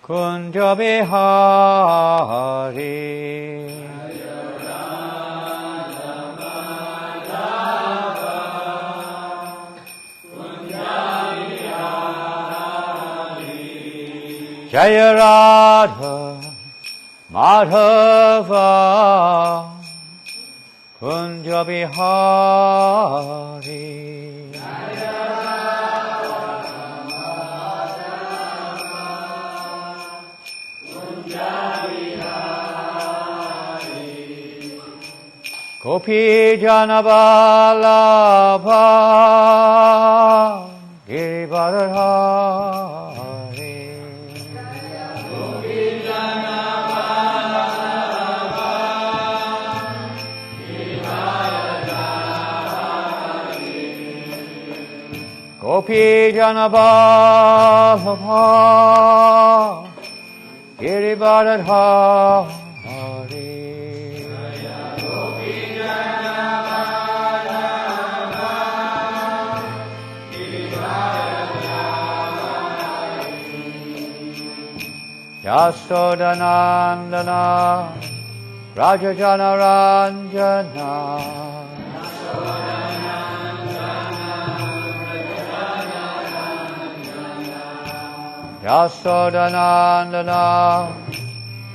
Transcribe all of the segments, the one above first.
군조비하리 Jaya Radha Madhava Kunja Bihari Gopi Janabalabha Girivardhari Gopi Janaballabha Girivardhari Gopi Janaballabha Girivardhari Yasodanandana Rajajana Ranjana Yasodanandana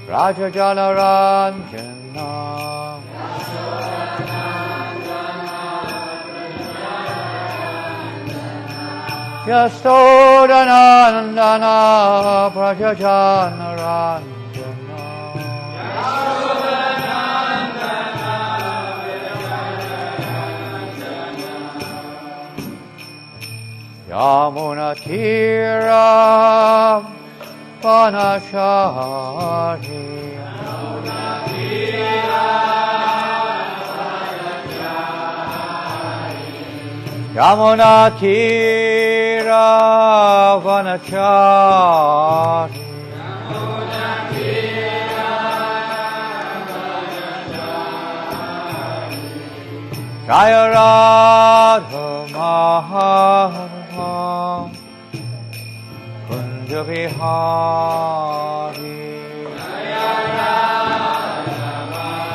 Rajajana Ranjana Yasodanandana Rajajana Ranjana Yamuna Tira Panachari Yamuna Tira Panachari Jaya Radha Madhava Kunja Bihari Jaya Radha Madhava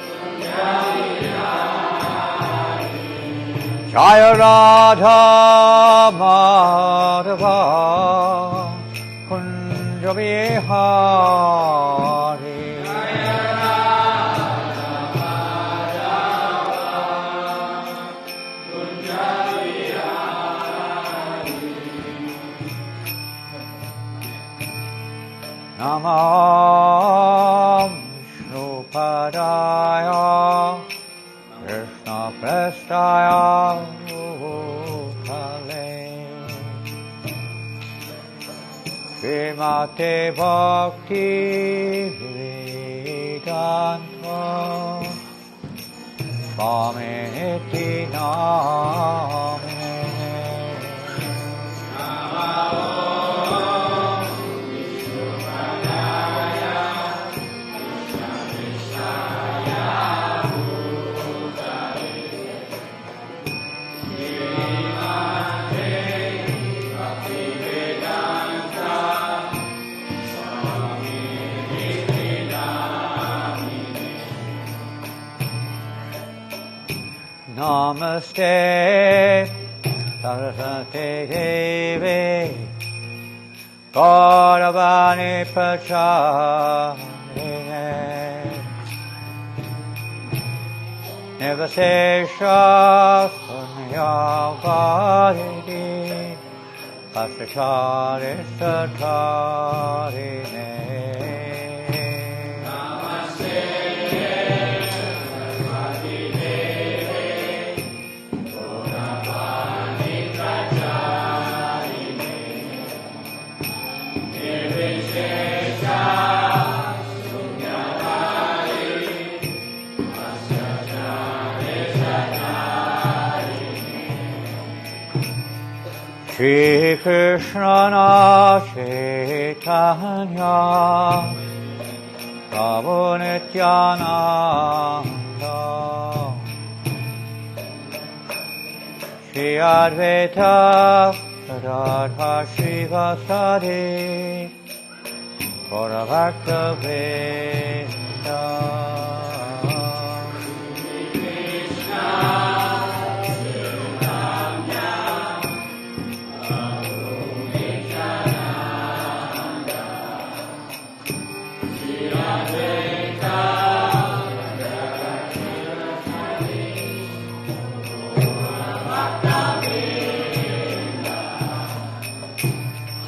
Kunja Bihari Jaya Radha Madhava Kunja Bihari Namam Vishnupadaya Krishna Prestaya Bhutale Srimate Bhakti Vedanta Swamiti Namine Namaste Saraswate Devi Gauravani Pracharine Nivasesha Sunyavadini Pasachari Satarine Shri Krishna Chaitanya Prabhu Nityananda Shri Advaita Radha Srivasadi Gaurabhakta Vrinda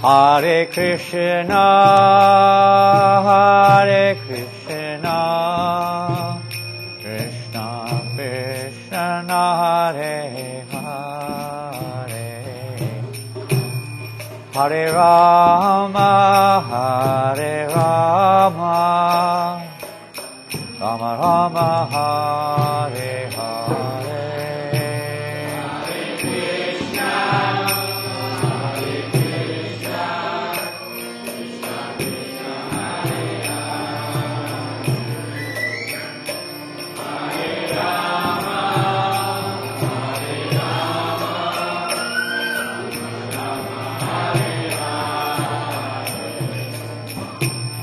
Hare Krishna, Krishna Krishna, Hare Hare, Hare Rama, Rama Rama, Hare Hare.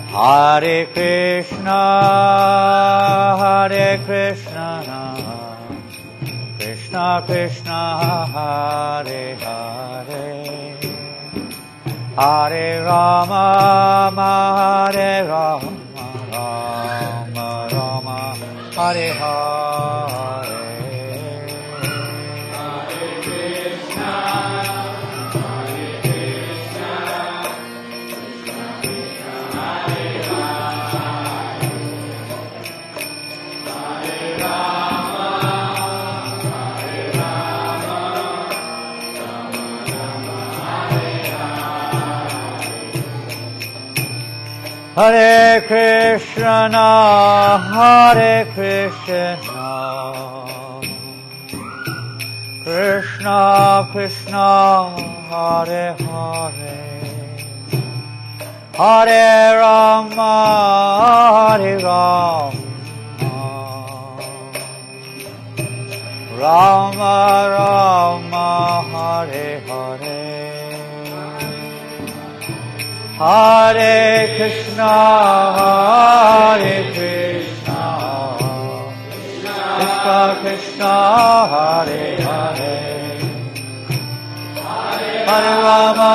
Hare Krishna, Krishna Krishna, Hare Hare, Hare Rama, Hare Rama, Rama Rama, Hare Hare. Hare Krishna, Krishna Krishna, Hare Hare, Hare Rama, Rama Rama, Hare Hare. Hare Krishna, Krishna Krishna, Hare Hare, Hare Rama,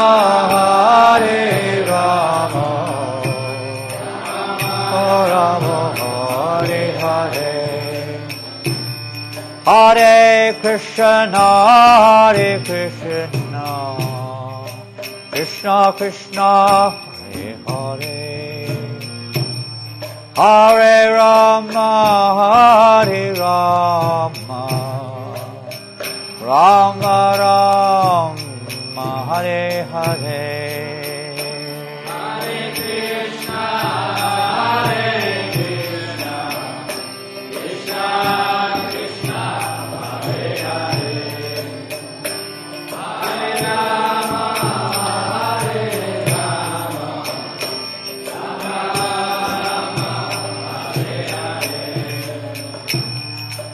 Rama Hare Hare, Hare Krishna, Krishna Krishna, Hare Hare, Hare Rama, Rama Rama, Hare Hare.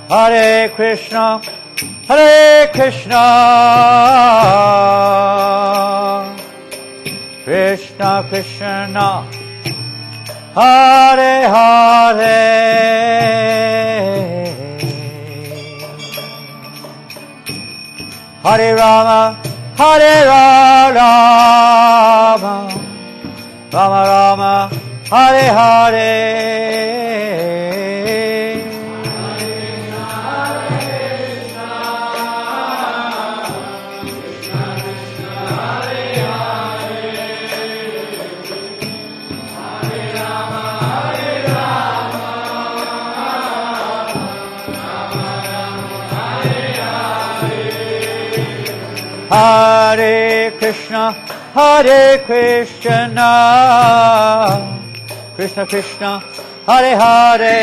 Hare Krishna, Krishna Krishna, Hare Hare, Hare Rama, Hare Krishna, Krishna Krishna, Hare Hare, Hare Rama, Rama Rama, Hare Hare. Hare Krishna, Krishna Krishna, Hare Hare,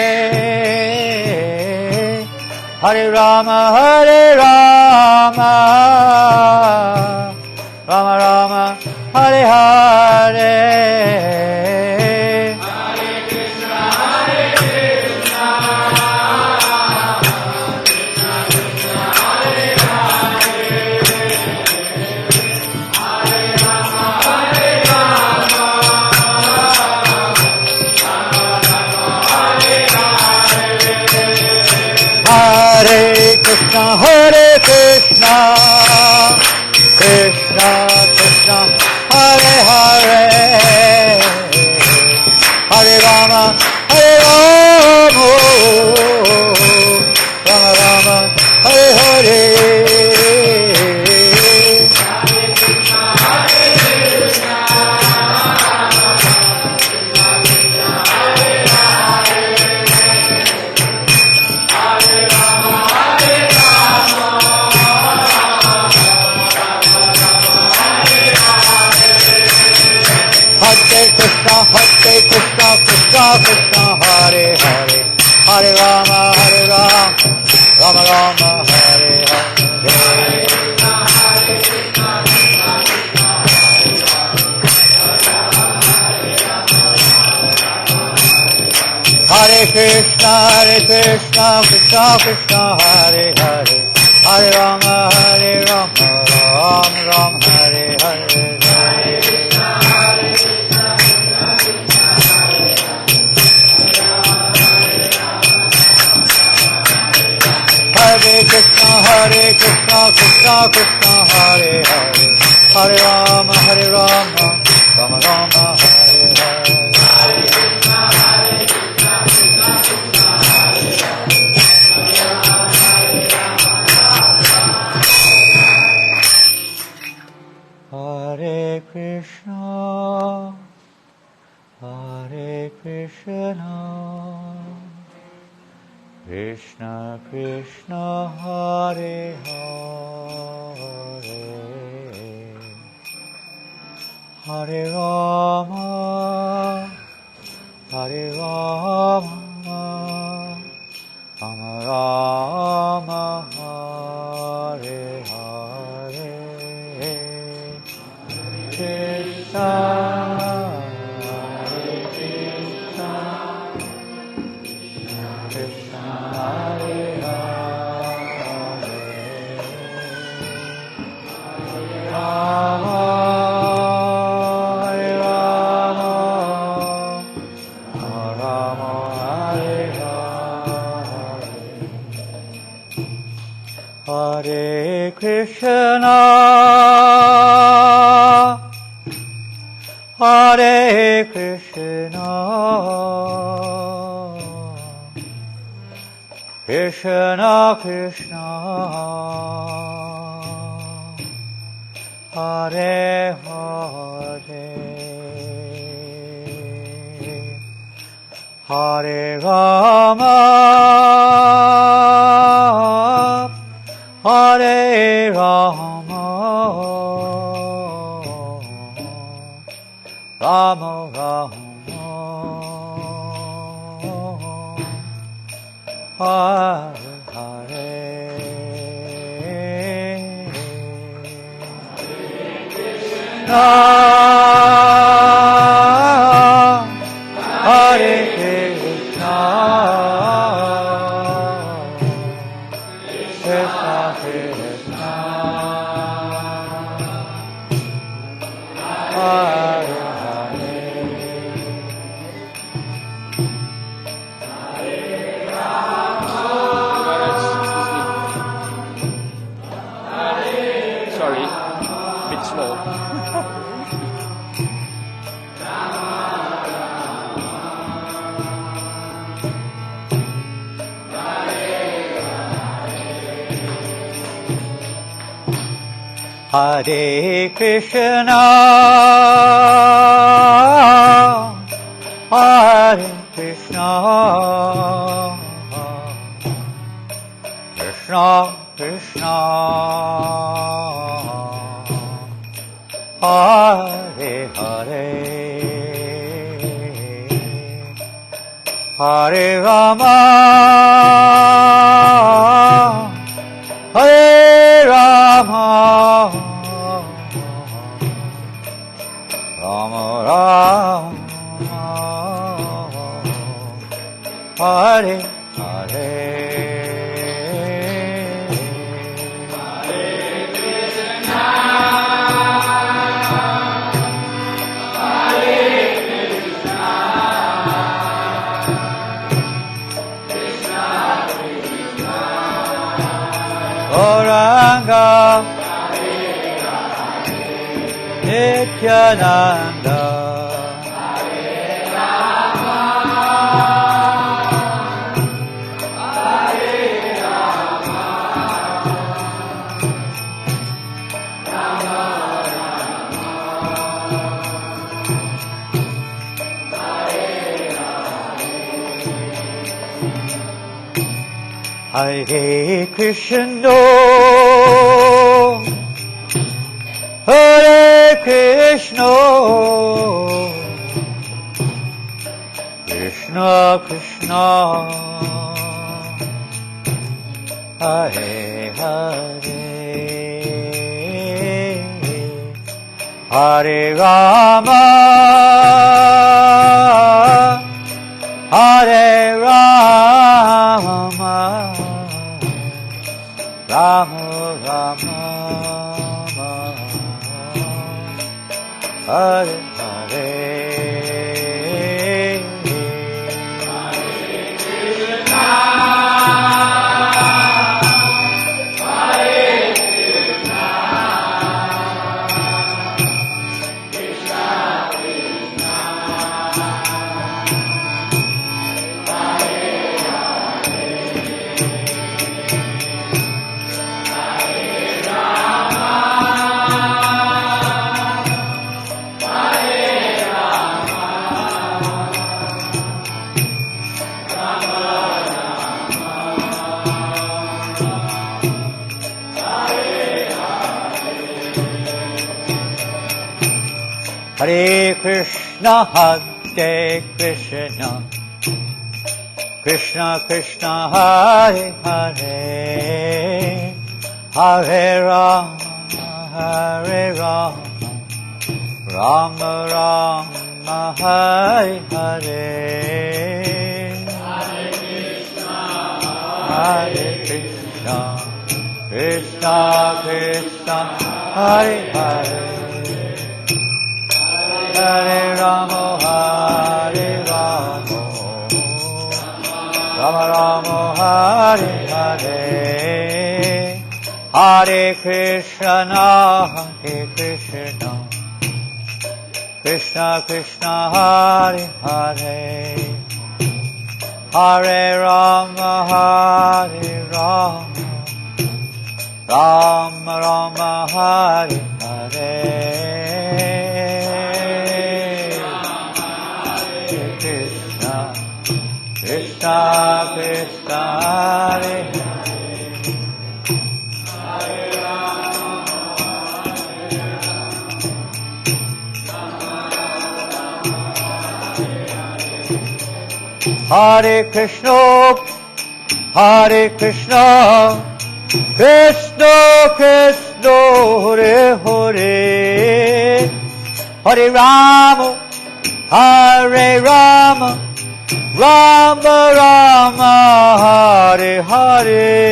Hare Rama, Rama Rama, Hare Hare. Krishna, Hare Krishna, Krishna Krishna, Hare Hare, Hare Rama, Hare Rama, Rama Rama, Hare Hare. Hare Krishna, Krishna Krishna, Hare Hare, Hare Rama, Rama Rama, Hare Hare. Hare Krishna, Krishna Krishna, Hare Hare, Hare Rama, Rama Rama, Hare Hare. Hare Krishna, Krishna Krishna, Hare Hare, Hare Rama, Rama Rama, Hare Hare. Hare Krishna, Hare Krishna, Krishna Krishna, Hare Hare, Hare Rama, Rama Rama, Hare Hare. Krishna, Hare Krishna, Krishna Hare Hare, Rama, Hare Rama, Rama Hare Hare. Hare Krishna, Hare Krishna, Krishna Krishna, Hare Hare, Hare Rama, Hare Rama, Rama Rama, Hare Hare. Krishna, Hare Krishna, Krishna Krishna, Hare Sorry, a bit slow. Hare Krishna, Hare Krishna, Krishna Krishna, Hare Hare, Hare Rama, Hare Rama, Rama Rama, Hare Hare. Nityananda Hare Krishna, Hare Krishna, Krishna Krishna, Hare Hare, Hare Rama, Hare Rama, Rama Rama, Hare Hare, Hare Krishna, Hare Krishna, Krishna Krishna, Hare Hare, Hare Rama, Hare Rama, Rama Rama, Hare Hare, Hare Krishna, Krishna Krishna, Hare Hare, Hare Rama, Hare Rama, Rama Rama, Hare Hare, Hare Krishna, Hare Krishna, Krishna Krishna, Hare Hare, Hare Rama, Hare Rama, Rama Rama, Hare Hare, Krishna Krishna, Hare Hare Krishna, Hare Krishna, Krishna Krishna, Hare Hare, Hare Rama, Hare Rama, Rama Rama, Hare Hare,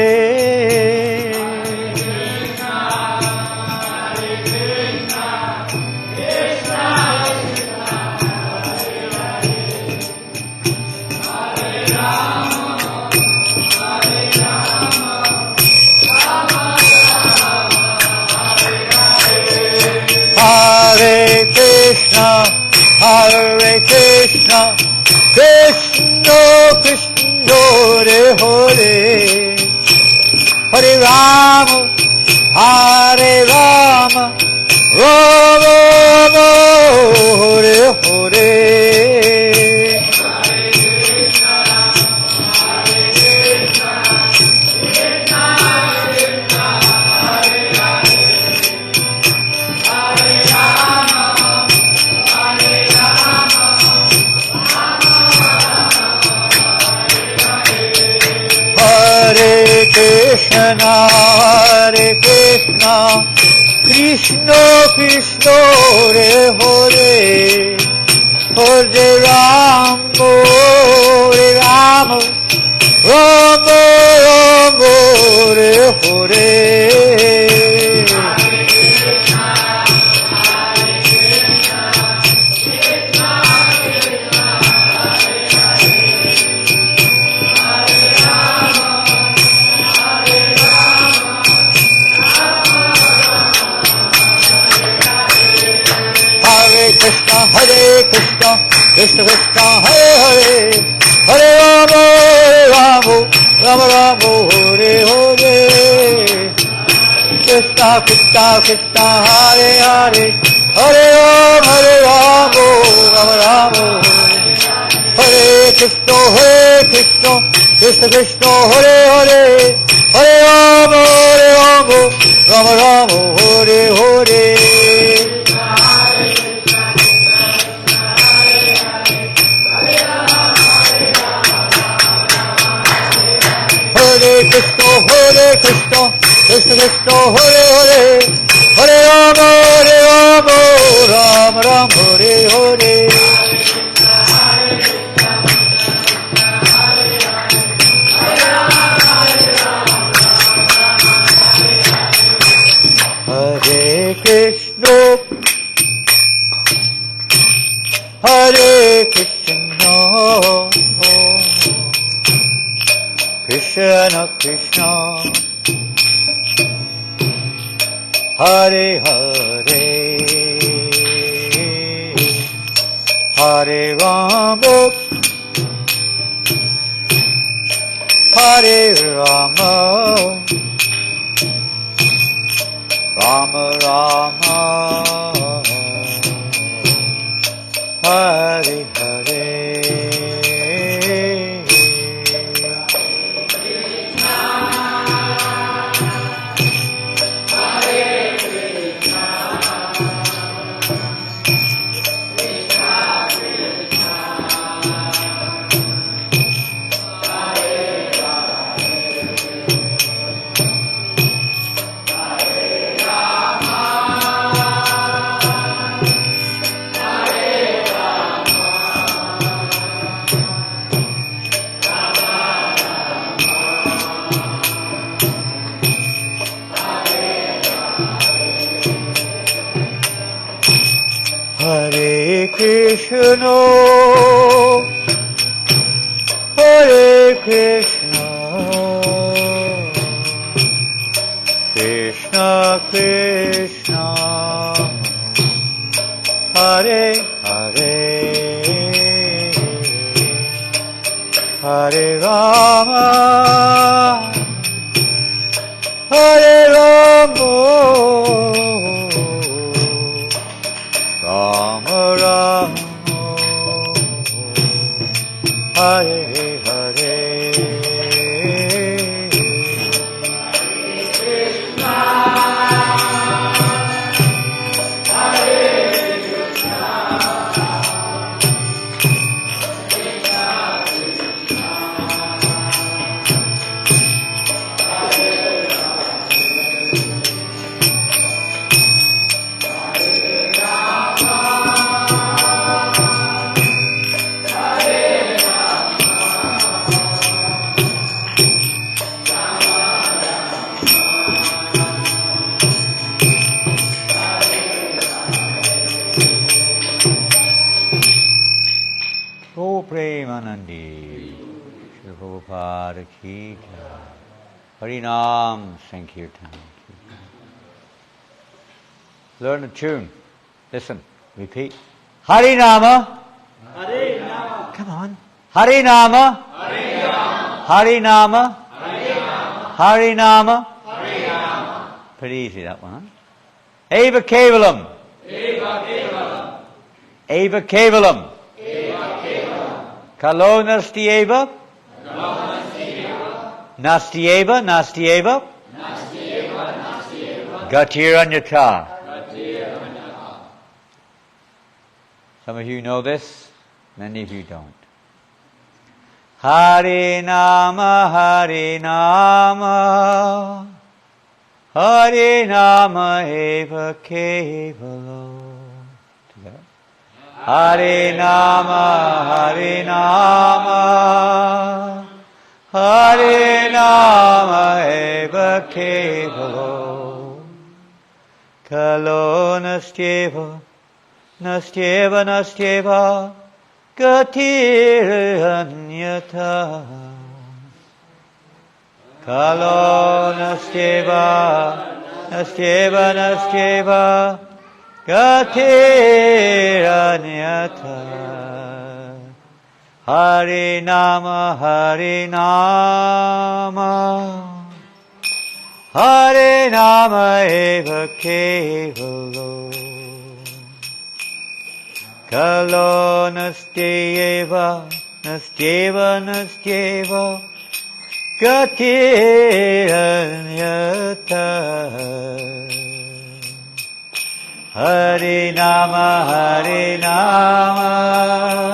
Hare Krishna, Hare Krishna, Krishna Krishna, Hare Hare, Hare Rama, Hare Rama, Rama Rama, Hare Hare, Hare Krishna, Hare Krishna, Krishna Krishna, Hare Hare, Hare Rama, Hare Rama, Rama Rama, Hare Hare, Krishna Krishna Hare Hare Hare Rama Rama Rama Rama Hare Hare Krishna Krishna Krishna Hare Hare Hare Rama Rama Rama Hare Krishna Krishna Krishna Hare Hare Hare Rama Rama Rama Hare Hare Hare Krishna Krishna Krishna Hare Hare Hare Rama Rama Rama Hare Hare Hare Krishna Krishna Krishna Hare Hare Hare Rama Hare Rama Rama Rama Hare Hare Hare Krishna Krishna Krishna Hare Hare Hare Rama Hare Rama Rama Rama Hare Hare Premanandi Shri Prabhupada Ki Jai. Harinam Sankirtan. Learn the tune. Listen. Repeat. Harinama. Harinama. Come on. Harinama. Harinama. Harinama. Harinama. Harinama. Pretty easy that one. Huh? Eva Kevalam. Eva Kevalam. Eva Kevalam. Kalo nastieva. Nastieva, nastieva. Gatiranyata. Some of you know this, many of you don't. Harinama, Harinama. Harinama eva kevalo. Harinama, Harinama, Harinama eva kevalo. Kalo nastyeva, nastyeva, nastyeva, gatiranyata. Kalo nastyeva, nastyeva, nastyeva, Gatiranyata. Hare Nama, Hare Nama, Hare Nama eva kevalo, Kalo nastyeva, nastyeva, nastyeva, Gatiranyata. Hare Nama, Hare Nama,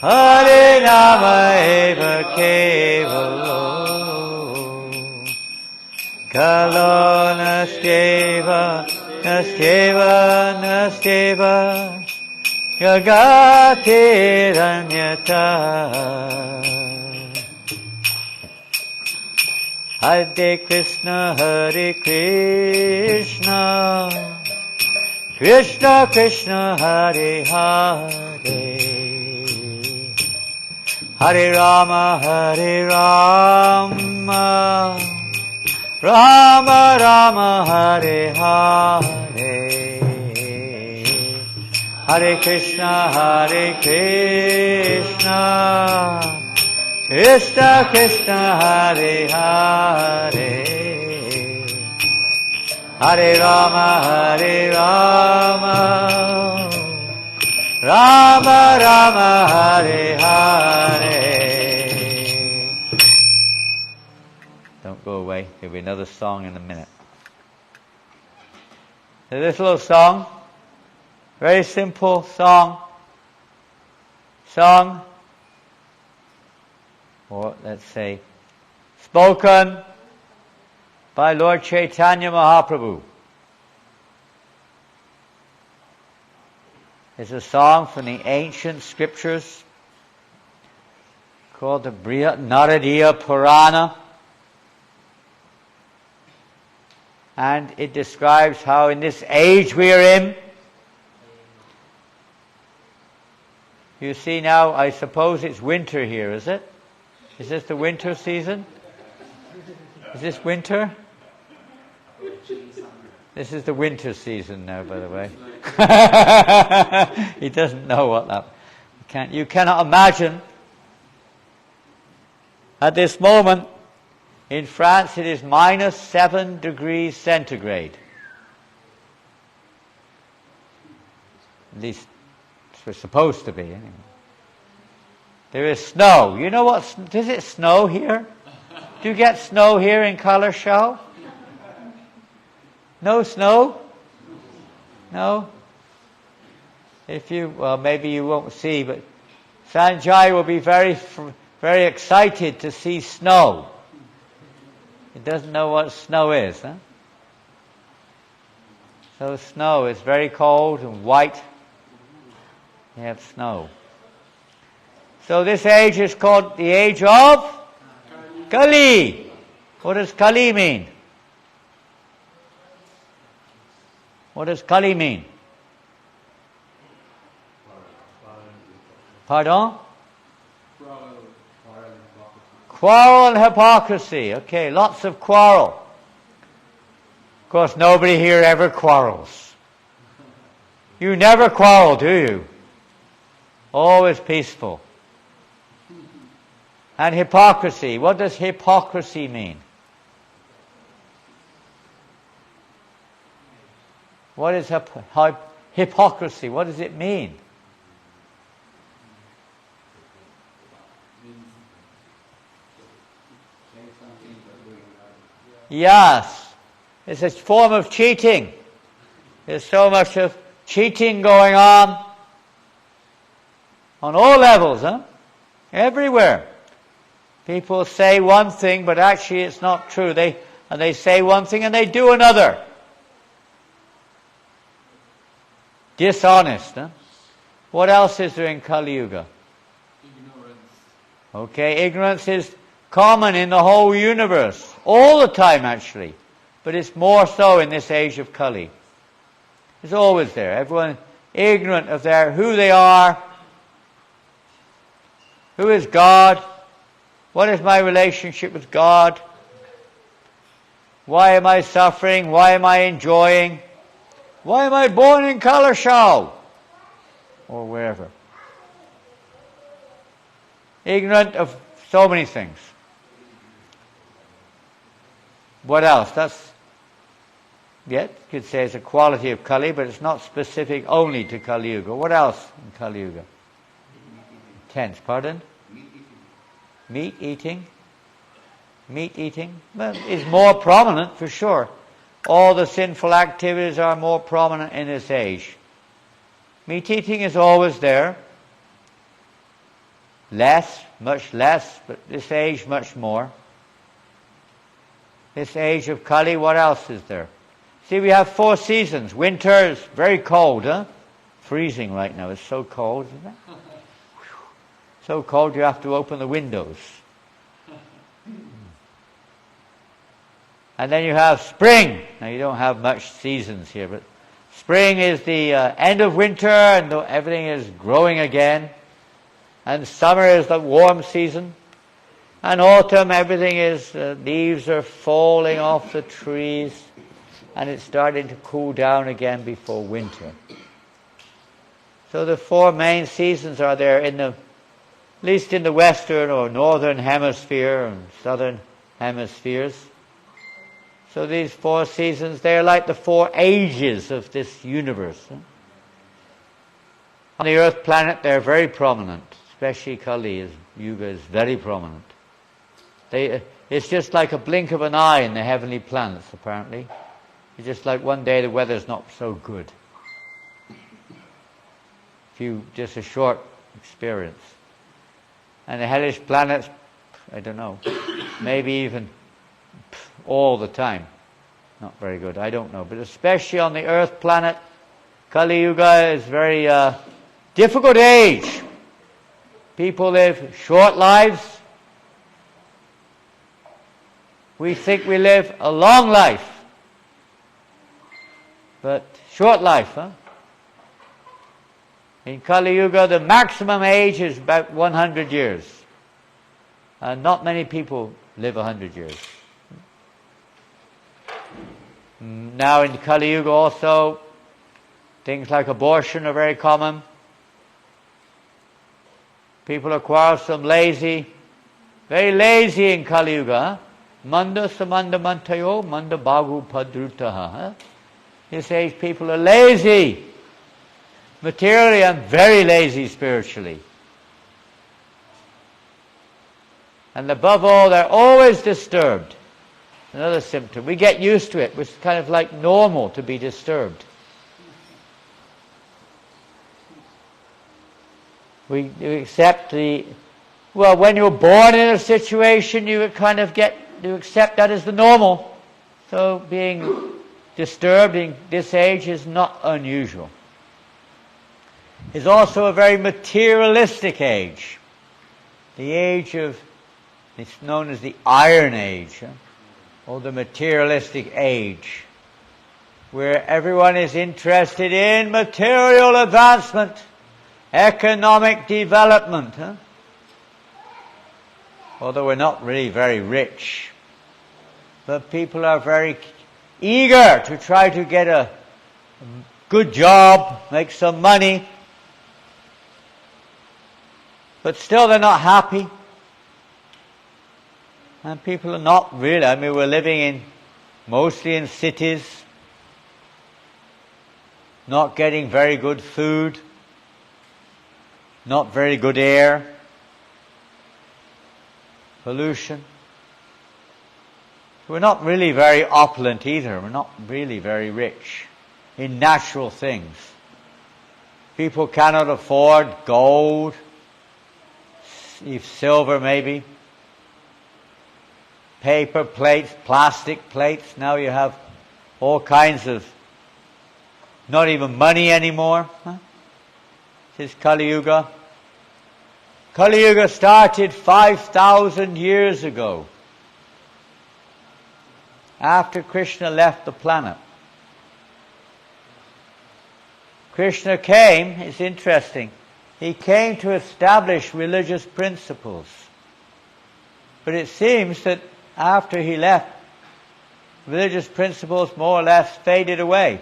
Hare Nama eva kevalo, Kalo nastyeva, nastyeva, nastyeva, Gagatiranyata. Hare Krishna, Hare Krishna, Krishna Krishna, Hare Hare, Hare Rama, Hare Rama, Rama Rama, Hare Hare, Hare Krishna, Hare Krishna, Krishna Krishna, Hare Hare, Hare Rama, Hare Rama, Rama Rama, Hare Hare. Don't go away. There'll be another song in a minute. So this little song, very simple song, sung, or let's say, spoken by Lord Chaitanya Mahaprabhu. It's a song from the ancient scriptures called the Brihat Naradiya Purana. And it describes how in this age we are in, you see now, I suppose it's winter here, is it? Is this the winter season? Is this winter? This is the winter season now, by the way. He doesn't know what that... You cannot imagine. At this moment, in France, it is -7 degrees centigrade. At least it's supposed to be, anyway. There is snow. You know what? Does it snow here? Do you get snow here in Calasiao? No snow? No? Well, maybe you won't see, but Sanjay will be very, very excited to see snow. He doesn't know what snow is, huh? So snow is very cold and white. You have snow. So this age is called the age of Kali. What does Kali mean? What does Kali mean? Pardon? Quarrel and hypocrisy. Okay, lots of quarrel. Of course, nobody here ever quarrels. You never quarrel, do you? Always peaceful. And hypocrisy. What does hypocrisy mean? What is hypocrisy? What does it mean? Yes. It's a form of cheating. There's so much of cheating going on all levels, huh? Everywhere. People say one thing, but actually it's not true. They say one thing and they do another. Dishonest, huh? What else is there in Kali Yuga? Ignorance. Okay, ignorance is common in the whole universe. All the time, actually. But it's more so in this age of Kali. It's always there. Everyone ignorant of who they are. Who is God? What is my relationship with God? Why am I suffering? Why am I enjoying? Why am I born in Calasiao? Or wherever. Ignorant of so many things. What else? You could say it's a quality of Kali, but it's not specific only to Kali Yuga. What else in Kali Yuga? Tense, pardon? Meat eating. Meat eating is more prominent for sure. All the sinful activities are more prominent in this age. Meat eating is always there. Less, much less, but this age much more. This age of Kali, what else is there? See, we have 4 seasons. Winter is very cold, huh? Freezing right now. It's so cold, isn't it? So cold you have to open the windows. And then you have spring. Now you don't have much seasons here, but spring is the end of winter and everything is growing again. And summer is the warm season. And autumn, everything is, leaves are falling off the trees. And it's starting to cool down again before winter. So the 4 main seasons are there at least in the western or northern hemisphere and southern hemispheres. So these 4 seasons, they're like the 4 ages of this universe. On the Earth planet, they're very prominent. Especially Kali Yuga is very prominent. It's just like a blink of an eye in the heavenly planets, apparently. It's just like one day the weather's not so good. Just a short experience. And the hellish planets, I don't know, maybe even all the time. Not very good, I don't know. But especially on the Earth planet, Kali Yuga is a very difficult age. People live short lives. We think we live a long life. But short life, huh? In Kali Yuga, the maximum age is about 100 years. And not many people live 100 years. Now in Kali Yuga also, things like abortion are very common. People are quarrelsome, lazy. Very lazy in Kali Yuga. Huh? Manda samanda mantayo, manda bagu padrutaha. Huh? This age people are lazy. Materially and very lazy spiritually. And above all, they're always disturbed. Another symptom. We get used to it. It's kind of like normal to be disturbed. We accept when you're born in a situation, you accept that as the normal. So being disturbed in this age is not unusual. It's also a very materialistic age. The age it's known as the Iron Age, or the materialistic age, where everyone is interested in material advancement, economic development. Although we're not really very rich, but people are very eager to try to get a good job, make some money, but still they're not happy. And people are not really, we're living mostly in cities, not getting very good food, not very good air, pollution. We're not really very opulent either. We're not really very rich in natural things. People cannot afford gold, silver maybe, paper plates, plastic plates. Now you have all kinds of, not even money anymore. This is Kali Yuga. Kali Yuga started 5,000 years ago, after Krishna left the planet. Krishna came, it's interesting, he came to establish religious principles. But it seems that after he left, religious principles more or less faded away.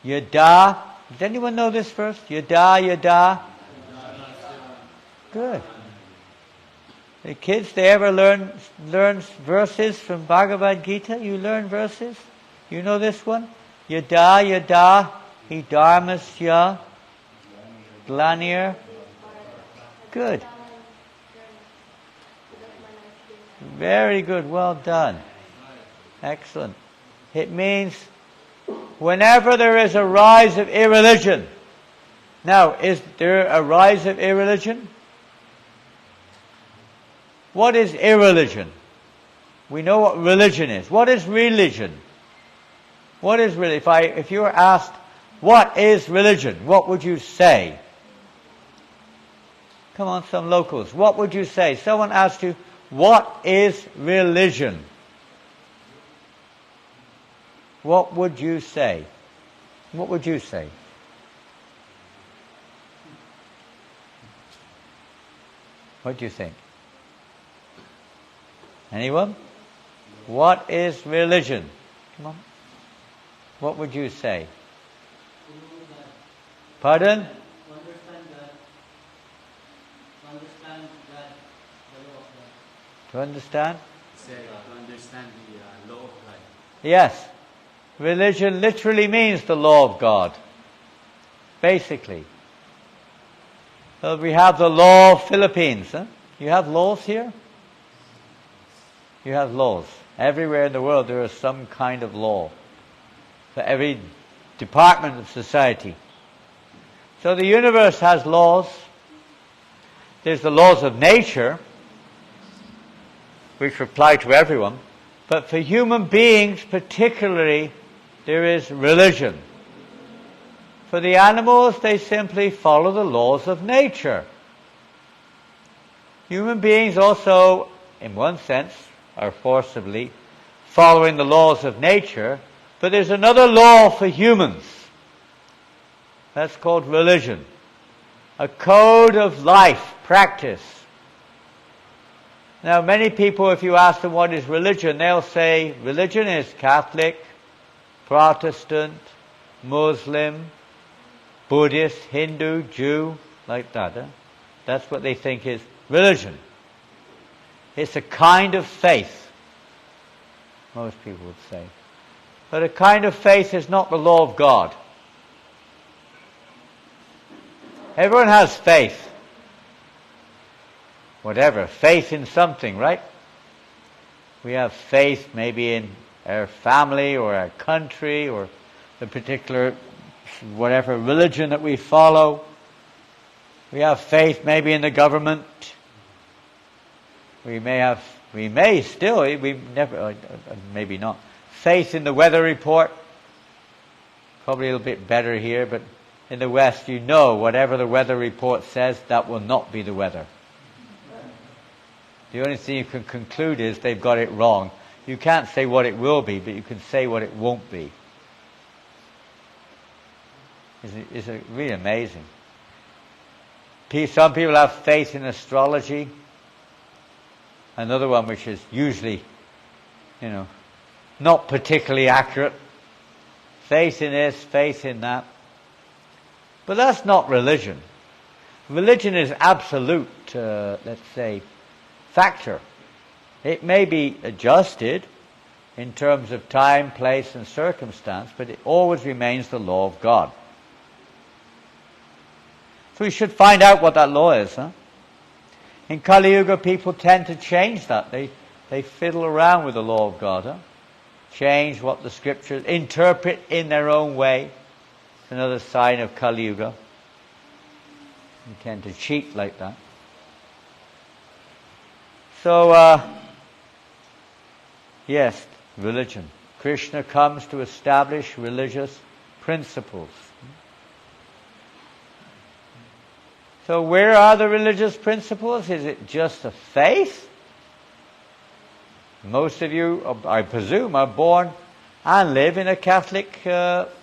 Yada, does anyone know this verse? Yada, yada. Good. The kids, they ever learn verses from Bhagavad Gita? You learn verses? You know this one? Yada yada hi dharmasya glanir. Good. Very good. Well done. Excellent. It means whenever there is a rise of irreligion. Now, is there a rise of irreligion? What is irreligion? We know what religion is. What is religion? What is religion? If you were asked, what is religion? What would you say? Come on, some locals. What would you say? Someone asked you, what is religion? What would you say? What would you say? What do you think? Anyone? What is religion? Come on. What would you say? Pardon? To understand? To understand the law of God. Yes. Religion literally means the law of God. Basically. So we have the law of Philippines. Huh? You have laws here? You have laws. Everywhere in the world there is some kind of law. For every department of society. So the universe has laws. There's the laws of nature, which apply to everyone. But for human beings particularly, there is religion. For the animals, they simply follow the laws of nature. Human beings also, in one sense, are forcibly following the laws of nature, but there's another law for humans. That's called religion. A code of life, practice. Now, many people, if you ask them what is religion, they'll say religion is Catholic, Protestant, Muslim, Buddhist, Hindu, Jew, like that. Huh? That's what they think is religion. It's a kind of faith, most people would say. But a kind of faith is not the law of God. Everyone has faith. Whatever, faith in something, right? We have faith maybe in our family or our country or the particular whatever religion that we follow. We have faith maybe in the government. We may still, maybe not. Faith in the weather report. Probably a little bit better here, but in the West, you know whatever the weather report says, that will not be the weather. The only thing you can conclude is they've got it wrong. You can't say what it will be, but you can say what it won't be. It's really amazing. Some people have faith in astrology. Another one which is usually, not particularly accurate. Faith in this, faith in that. But that's not religion. Religion is absolute, let's say, factor. It may be adjusted in terms of time, place, and circumstance, but it always remains the law of God. So we should find out what that law is. Huh? In Kali Yuga, people tend to change that. They fiddle around with the law of God. Huh? Change what the scriptures interpret in their own way. It's another sign of Kali Yuga. They tend to cheat like that. So, yes, religion. Krishna comes to establish religious principles. So where are the religious principles? Is it just a faith? Most of you, I presume, are born and live in a Catholic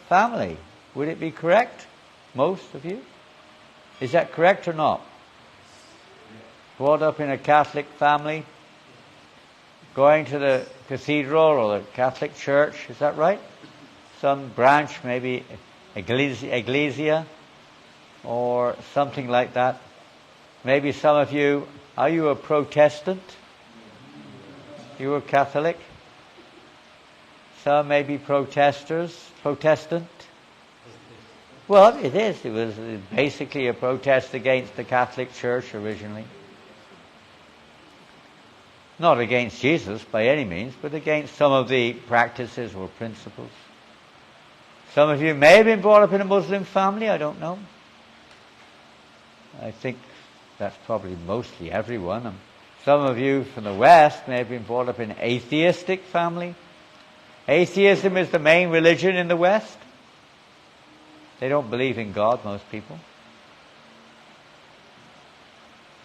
family. Would it be correct? Most of you? Is that correct or not? Brought up in a Catholic family, going to the cathedral or the Catholic church, is that right? Some branch, maybe ecclesia, or something like that. Maybe some of you, are you a Protestant? You a Catholic? Some may be Protestant. Well, it is. It was basically a protest against the Catholic Church originally. Not against Jesus by any means, but against some of the practices or principles. Some of you may have been brought up in a Muslim family, I don't know. I think that's probably mostly everyone. Some of you from the West may have been brought up in an atheistic family. Atheism is the main religion in the West. They don't believe in God, most people.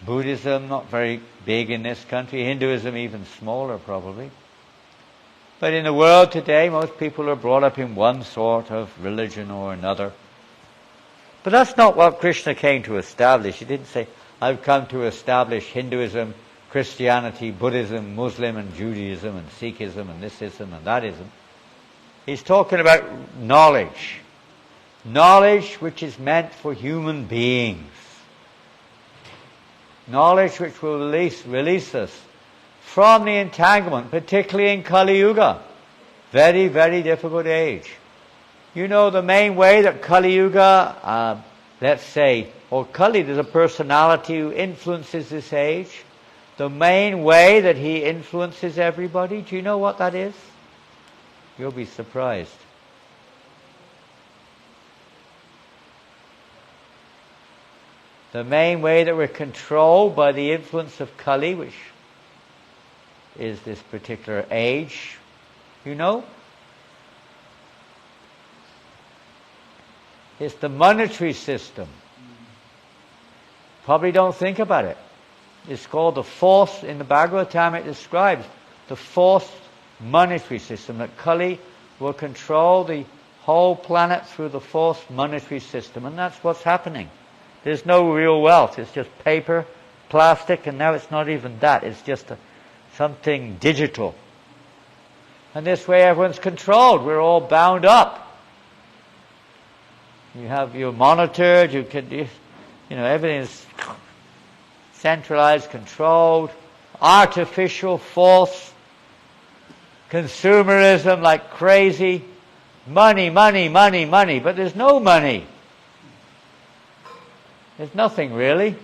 Buddhism, not very big in this country. Hinduism, even smaller, probably. But in the world today, most people are brought up in one sort of religion or another. But that's not what Krishna came to establish. He didn't say, I've come to establish Hinduism, Christianity, Buddhism, Muslim and Judaism and Sikhism and thisism and thatism. He's talking about knowledge. Knowledge which is meant for human beings. Knowledge which will release us from the entanglement, particularly in Kali Yuga. Very, very difficult age. You know the main way that Kali Yuga, let's say, or Kali, there's a personality who influences this age. The main way that he influences everybody, do you know what that is? You'll be surprised. The main way that we're controlled by the influence of Kali, which is this particular age, you know? It's the monetary system. Probably don't think about it. It's called the forced, in the Bhagavatam it describes the forced monetary system, that Kali will control the whole planet through the forced monetary system, and that's what's happening. There's no real wealth. It's just paper, plastic, and now it's not even that. It's just something digital. And this way everyone's controlled. We're all bound up. You're monitored. Everything's centralized, controlled, artificial, false, consumerism like crazy, money, money, money, money. But there's no money. There's nothing really.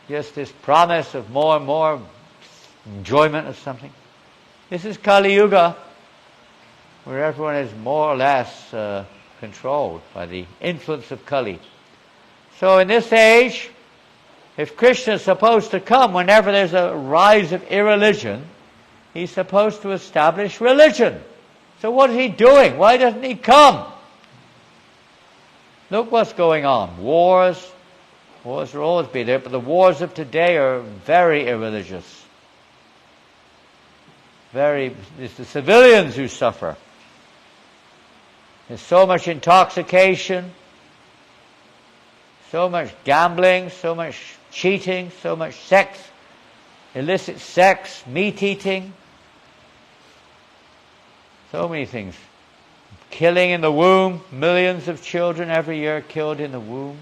Just this promise of more and more enjoyment of something. This is Kali Yuga, where everyone is more or less controlled by the influence of Kali. So in this age, if Krishna is supposed to come whenever there's a rise of irreligion, he's supposed to establish religion. So what is he doing? Why doesn't he come? Look what's going on. Wars will always be there, but the wars of today are very irreligious. It's the civilians who suffer. There's so much intoxication, so much gambling, so much cheating, so much sex, illicit sex, meat eating, so many things. Killing in the womb, millions of children every year killed in the womb.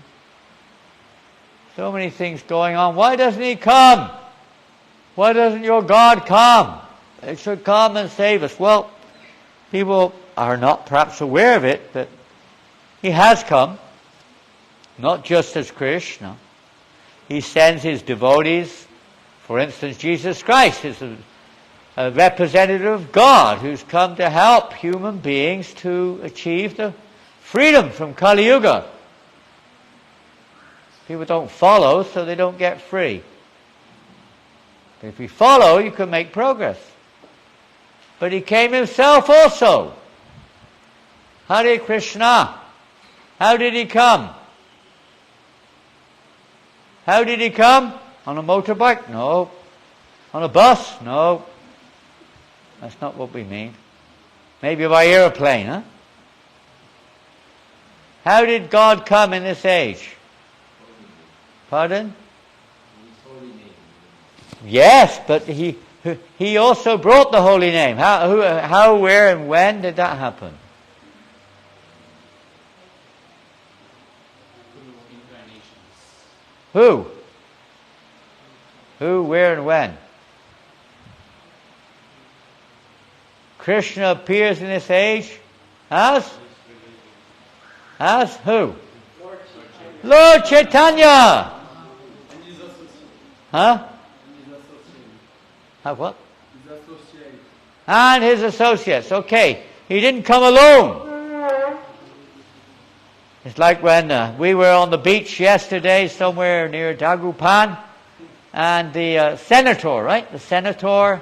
So many things going on. Why doesn't he come? Why doesn't your God come? He should come and save us. Well, people are not perhaps aware of it, but he has come. Not just as Krishna. He sends his devotees. For instance, Jesus Christ is a representative of God who's come to help human beings to achieve the freedom from Kali Yuga. People don't follow, so they don't get free. But if we follow, you can make progress. But he came himself also. Hare Krishna. How did he come? How did he come? On a motorbike? No. On a bus? No. That's not what we mean. Maybe by airplane, huh? How did God come in this age? Pardon? Yes, but he also brought the holy name. How, where, and when did that happen? Who? Who, where, and when? Krishna appears in this age as who? Lord Chaitanya. Huh? Have what? And his associates. Okay. He didn't come alone. It's like when we were on the beach yesterday somewhere near Dagupan, and the senator, right? The senator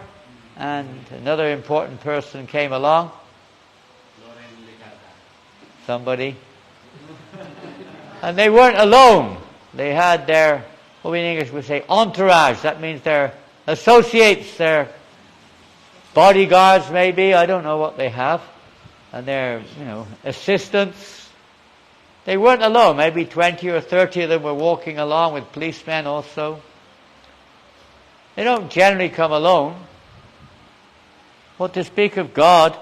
and another important person came along. Somebody. And they weren't alone. They had their, what we in English would say, entourage. That means their associates, their bodyguards maybe, I don't know what they have, and their, assistants. They weren't alone. Maybe 20 or 30 of them were walking along with policemen also. They don't generally come alone. What to speak of God?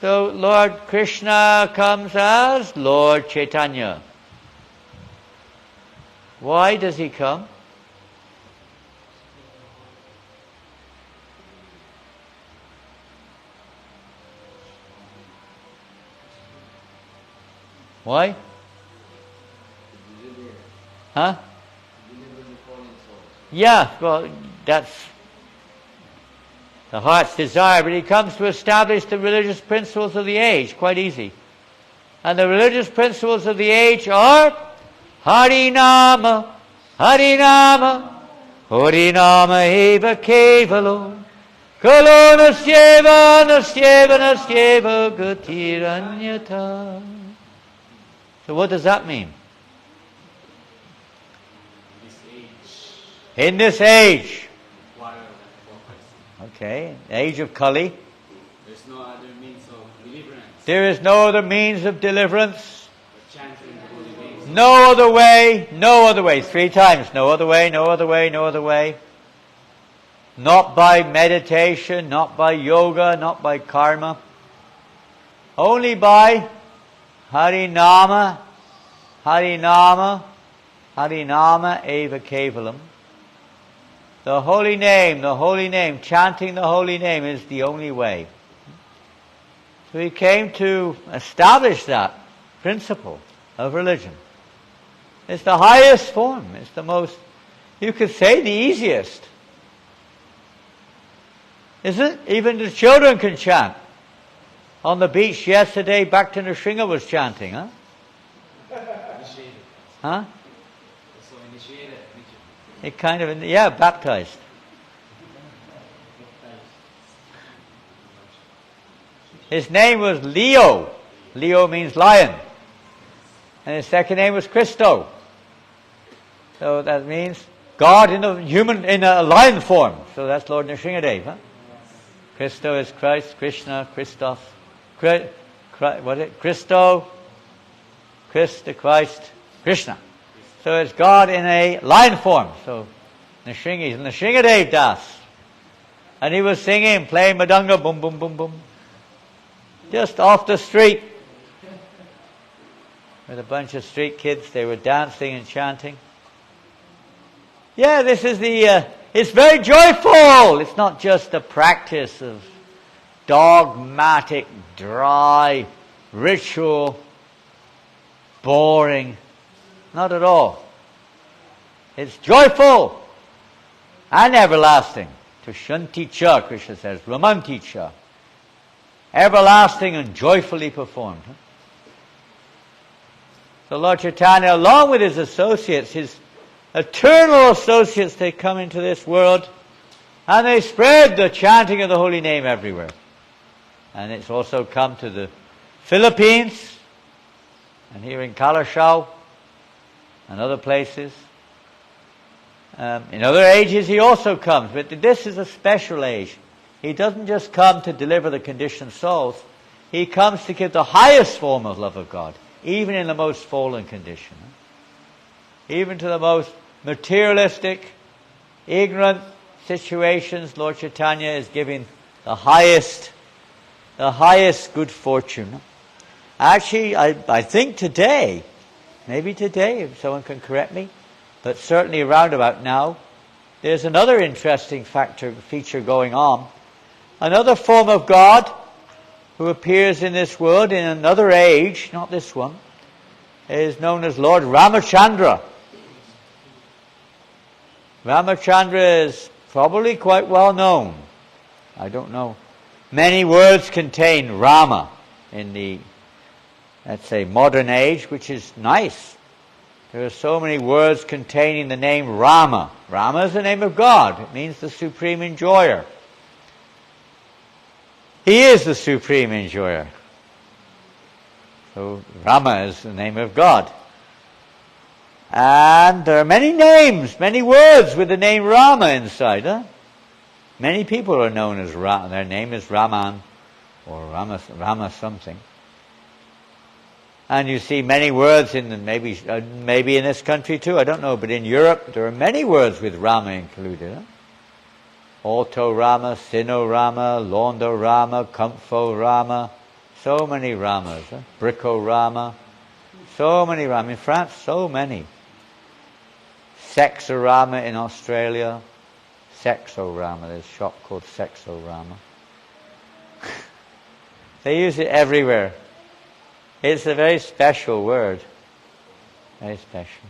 So Lord Krishna comes as Lord Chaitanya. Why does he come? Why? Huh? Yeah, well, that's the heart's desire, but he comes to establish the religious principles of the age. Quite easy. And the religious principles of the age are Harinama, Harinama, Harinama eva kevalo, Kalo nasyeva, nasyeva, nasyeva, gatiranyata. So what does that mean? In this age. Okay, age of Kali. There's no other means of deliverance. There is no other means of deliverance. Chanting the holy names. No other way, no other way. 3 times. No other way, no other way, no other way. Not by meditation, not by yoga, not by karma. Only by Harinama, Harinama, Harinama eva kevalam. The holy name, chanting the holy name is the only way. So he came to establish that principle of religion. It's the highest form. It's the most, you could say, the easiest. Isn't it? Even the children can chant. On the beach yesterday, Bhakti Nrsinga was chanting, huh? Initiated. Huh? So initiated. It kind of, yeah, baptized. His name was Leo. Leo means lion. And his second name was Christo. So that means God in a lion form. So that's Lord Nrsingadev, huh? Christo is Christ, Krishna, Christos. What is it? Christo, Christ, the Christ, Krishna. So it's God in a lion form. So Nrsingadev Das. And he was singing, playing madanga, boom, boom, boom, boom. Just off the street. With a bunch of street kids, they were dancing and chanting. Yeah, this is it's very joyful. It's not just a practice of dogmatic, dry, ritual, boring. Not at all. It's joyful and everlasting. Tushanti cha, Krishna says, Ramanti cha. Everlasting and joyfully performed. So Lord Chaitanya, along with his associates, his eternal associates, they come into this world and they spread the chanting of the holy name everywhere. And it's also come to the Philippines and here in Calasiao and other places. In other ages he also comes, but this is a special age. He doesn't just come to deliver the conditioned souls, he comes to give the highest form of love of God, even in the most fallen condition. Even to the most materialistic, ignorant situations, Lord Chaitanya is giving the highest good fortune. Actually, I think today, maybe today, if someone can correct me, but certainly around about now, there's another interesting feature going on. Another form of God who appears in this world in another age, not this one, is known as Lord Ramachandra. Ramachandra is probably quite well known. I don't know. Many words contain Rama in the, let's say, modern age, which is nice. There are so many words containing the name Rama. Rama is the name of God. It means the supreme enjoyer. He is the supreme enjoyer. So Rama is the name of God. And there are many names, many words with the name Rama inside. Many people are known as Rama. Their name is Raman or Rama something. And you see many words in maybe in this country too, I don't know, but in Europe there are many words with Rama included. Auto Rama, Sino Rama, Londo Rama, Comfo Rama, so many Ramas. Brico Rama, so many Rama. In France, so many. Sexorama in Australia, Sexorama. There's a shop called Sexorama. They use it everywhere. It's a very special word. Very special.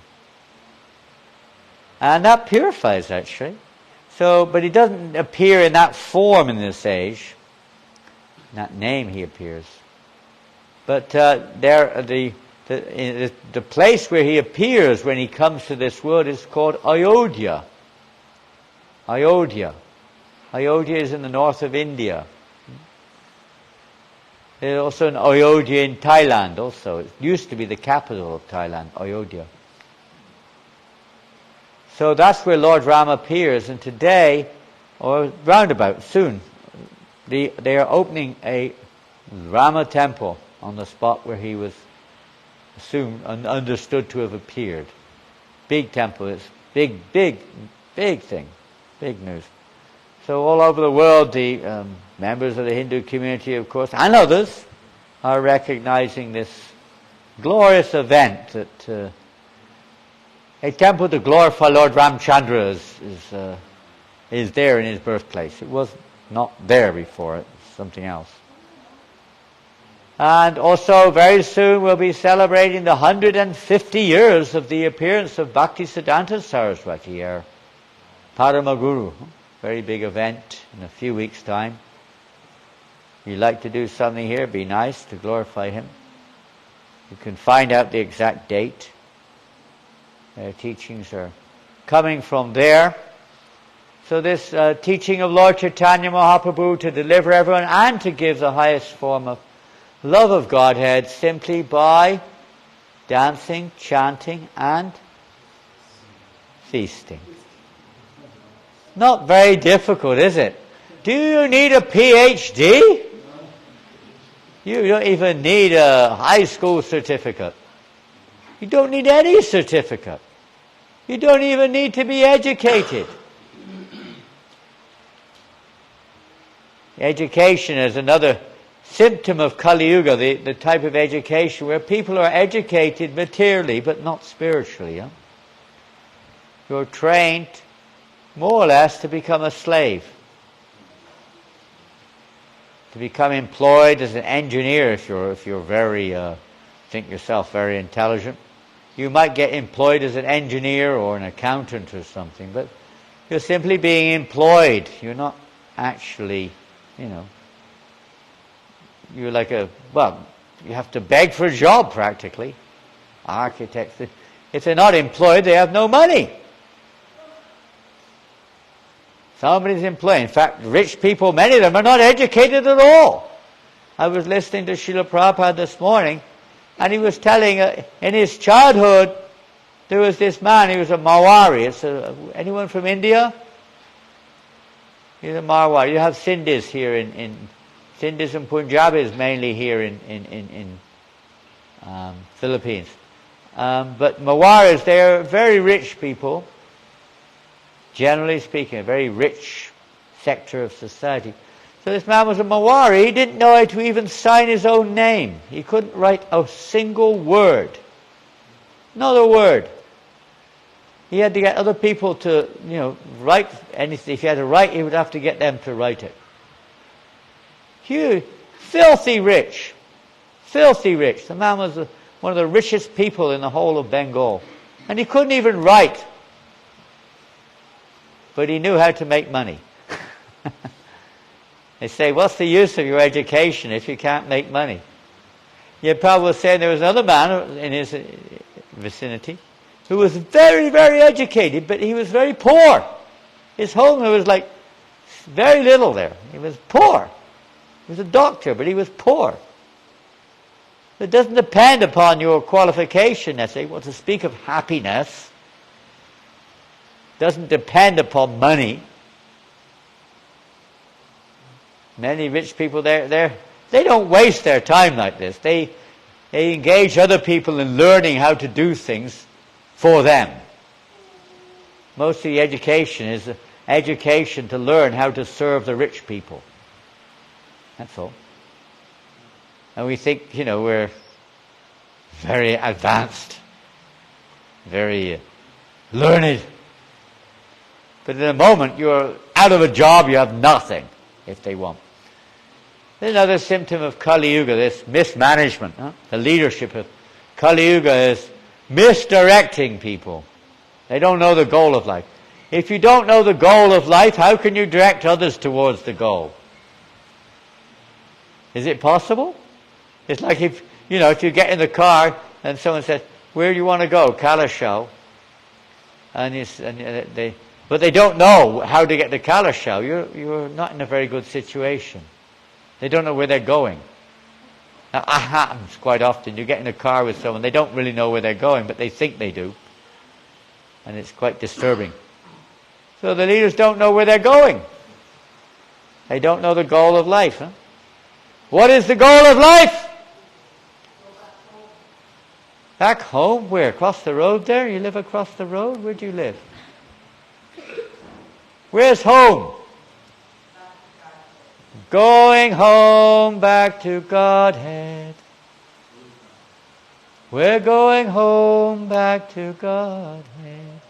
And that purifies, actually. So, but he doesn't appear in that form in this age. In that name he appears. But the place where he appears when he comes to this world is called Ayodhya. Ayodhya. Ayodhya is in the north of India. There's also an Ayodhya in Thailand also. It used to be the capital of Thailand, Ayodhya. So that's where Lord Rama appears, and today, or roundabout soon, they are opening a Rama temple on the spot where he was assumed and understood to have appeared. Big temple, it's big thing, big news. So all over the world, the members of the Hindu community, of course, and others, are recognizing this glorious event that a temple to glorify Lord Ramchandra is there in his birthplace. It was not there before, it's something else. And also very soon we'll be celebrating the 150 years of the appearance of Bhaktisiddhanta Saraswati, our Paramaguru. Very big event in a few weeks' time. If you'd like to do something here, it'd be nice to glorify him. You can find out the exact date. Their teachings are coming from there. So this teaching of Lord Chaitanya Mahaprabhu to deliver everyone and to give the highest form of love of Godhead simply by dancing, chanting, and feasting. Not very difficult, is it? Do you need a PhD? You don't even need a high school certificate. You don't need any certificate. You don't even need to be educated. Education is another symptom of Kali Yuga, the type of education where people are educated materially but not spiritually. You're trained more or less to become a slave. To become employed as an engineer if you're very think yourself very intelligent. You might get employed as an engineer or an accountant or something, but you're simply being employed. You're not actually, you're like you have to beg for a job practically. Architects, if they're not employed, they have no money. Somebody's employed. In fact, rich people, many of them are not educated at all. I was listening to Srila Prabhupada this morning, and he was telling, in his childhood, there was this man, he was a Marwari. Anyone from India? He's a Marwari. You have Sindhis here in Sindhis and Punjabis mainly here in Philippines. But Marwaris, they're very rich people. Generally speaking, a very rich sector of society. So this man was a Marwari. He didn't know how to even sign his own name. He couldn't write a single word. Not a word. He had to get other people to, write anything. If he had to write, he would have to get them to write it. Huge, filthy rich. Filthy rich. The man was one of the richest people in the whole of Bengal. And he couldn't even write. But he knew how to make money. They say, what's the use of your education if you can't make money? You're probably saying there was another man in his vicinity who was very, very educated, but he was very poor. His home, there was like very little there. He was poor. He was a doctor, but he was poor. It doesn't depend upon your qualification, necessarily. Well, to speak of happiness doesn't depend upon money. Many rich people, they don't waste their time like this. They engage other people in learning how to do things for them. Most of the education is education to learn how to serve the rich people. That's all. And we think, we're very advanced, very learned. But in a moment, you're out of a job, you have nothing, if they want. There's another symptom of Kali Yuga, this mismanagement. The leadership of Kali Yuga is misdirecting people. They don't know the goal of life. If you don't know the goal of life, how can you direct others towards the goal? Is it possible? It's like if you get in the car and someone says, where do you want to go? Calasiao. But they don't know how to get to Calasiao. You're not in a very good situation. They don't know where they're going. Now, it happens quite often. You get in a car with someone, they don't really know where they're going, but they think they do. And it's quite disturbing. So the leaders don't know where they're going. They don't know the goal of life. What is the goal of life? Back home? Where? Across the road there? You live across the road? Where do you live? Where's home? Going home back to Godhead. We're going home back to Godhead.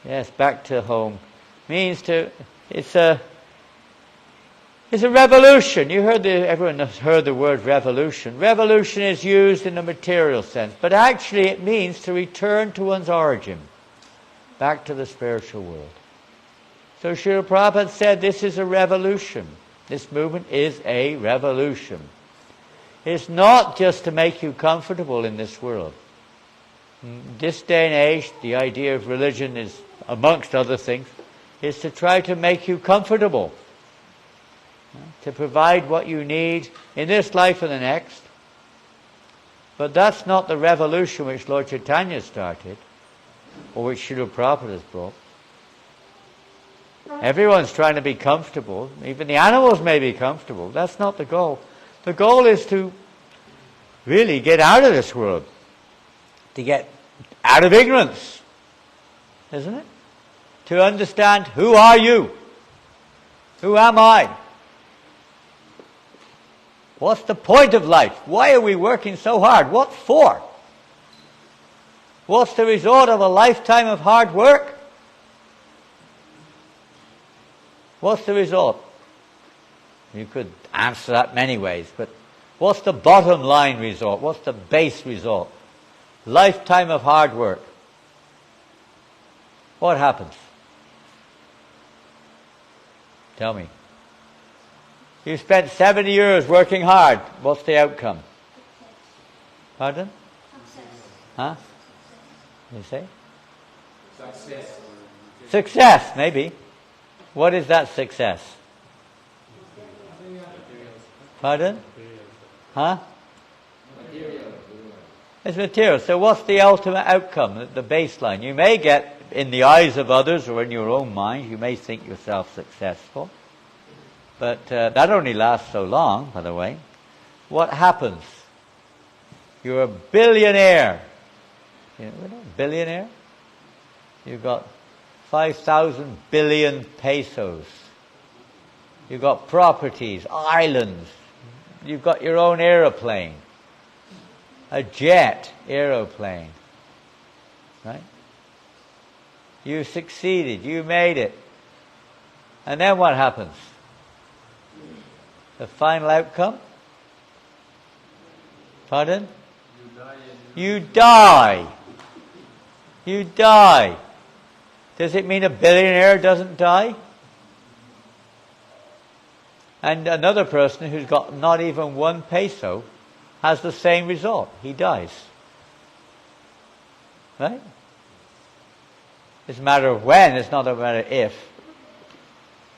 Yes, back to home. It's a revolution. Everyone has heard the word revolution. Revolution is used in a material sense, but actually it means to return to one's origin, back to the spiritual world. So Srila Prabhupada said this is a revolution. This movement is a revolution. It's not just to make you comfortable in this world. In this day and age, the idea of religion is, amongst other things, is to try to make you comfortable. To provide what you need in this life and the next. But that's not the revolution which Lord Chaitanya started, or which Srila Prabhupada has brought. Everyone's trying to be comfortable. Even the animals may be comfortable. That's not the goal. The goal is to really get out of this world. To get out of ignorance. Isn't it? To understand, who are you? Who am I? What's the point of life? Why are we working so hard? What for? What's the result of a lifetime of hard work? What's the result? You could answer that many ways, but what's the bottom line result? What's the base result? Lifetime of hard work. What happens? Tell me. You spent 70 years working hard. What's the outcome? Pardon? Success. Huh? You say? Success. Success, maybe. What is that success? Pardon? Huh? Material. It's material. So what's the ultimate outcome, the baseline? You may get, in the eyes of others or in your own mind, you may think yourself successful. But that only lasts so long, by the way. What happens? You're a billionaire. You know, billionaire? You've got 5,000 billion pesos. You've got properties, islands. You've got your own aeroplane. A jet aeroplane. Right? You succeeded. You made it. And then what happens? The final outcome? Pardon? You die. You die. Does it mean a billionaire doesn't die? And another person who's got not even 1 peso has the same result. He dies. Right? It's a matter of when, it's not a matter of if.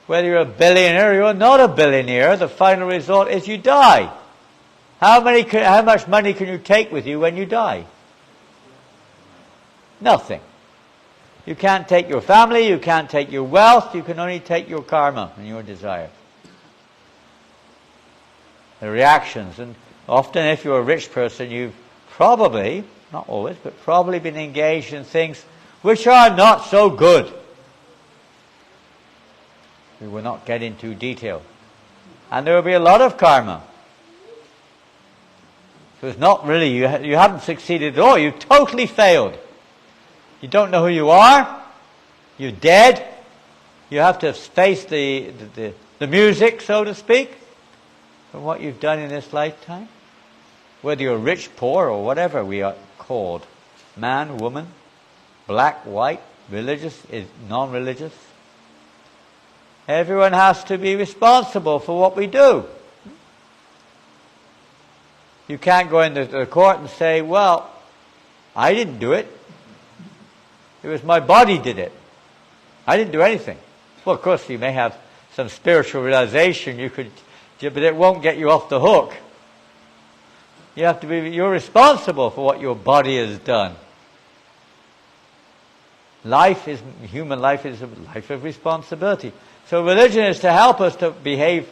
Whether you're a billionaire or you're not a billionaire, the final result is you die. How much money can you take with you when you die? Nothing. You can't take your family, you can't take your wealth, you can only take your karma and your desire. The reactions. And often if you're a rich person, you've probably, not always, but probably been engaged in things which are not so good. We will not get into detail. And there will be a lot of karma. So it's not really, you haven't succeeded at all, you've totally failed. You don't know who you are, you're dead, you have to face the music, so to speak, from what you've done in this lifetime. Whether you're rich, poor, or whatever we are called. Man, woman, black, white, religious, non-religious. Everyone has to be responsible for what we do. You can't go into the court and say, well, I didn't do it. It was my body did it. I didn't do anything. Well, of course, you may have some spiritual realization, but it won't get you off the hook. You're responsible for what your body has done. Human life is a life of responsibility. So religion is to help us to behave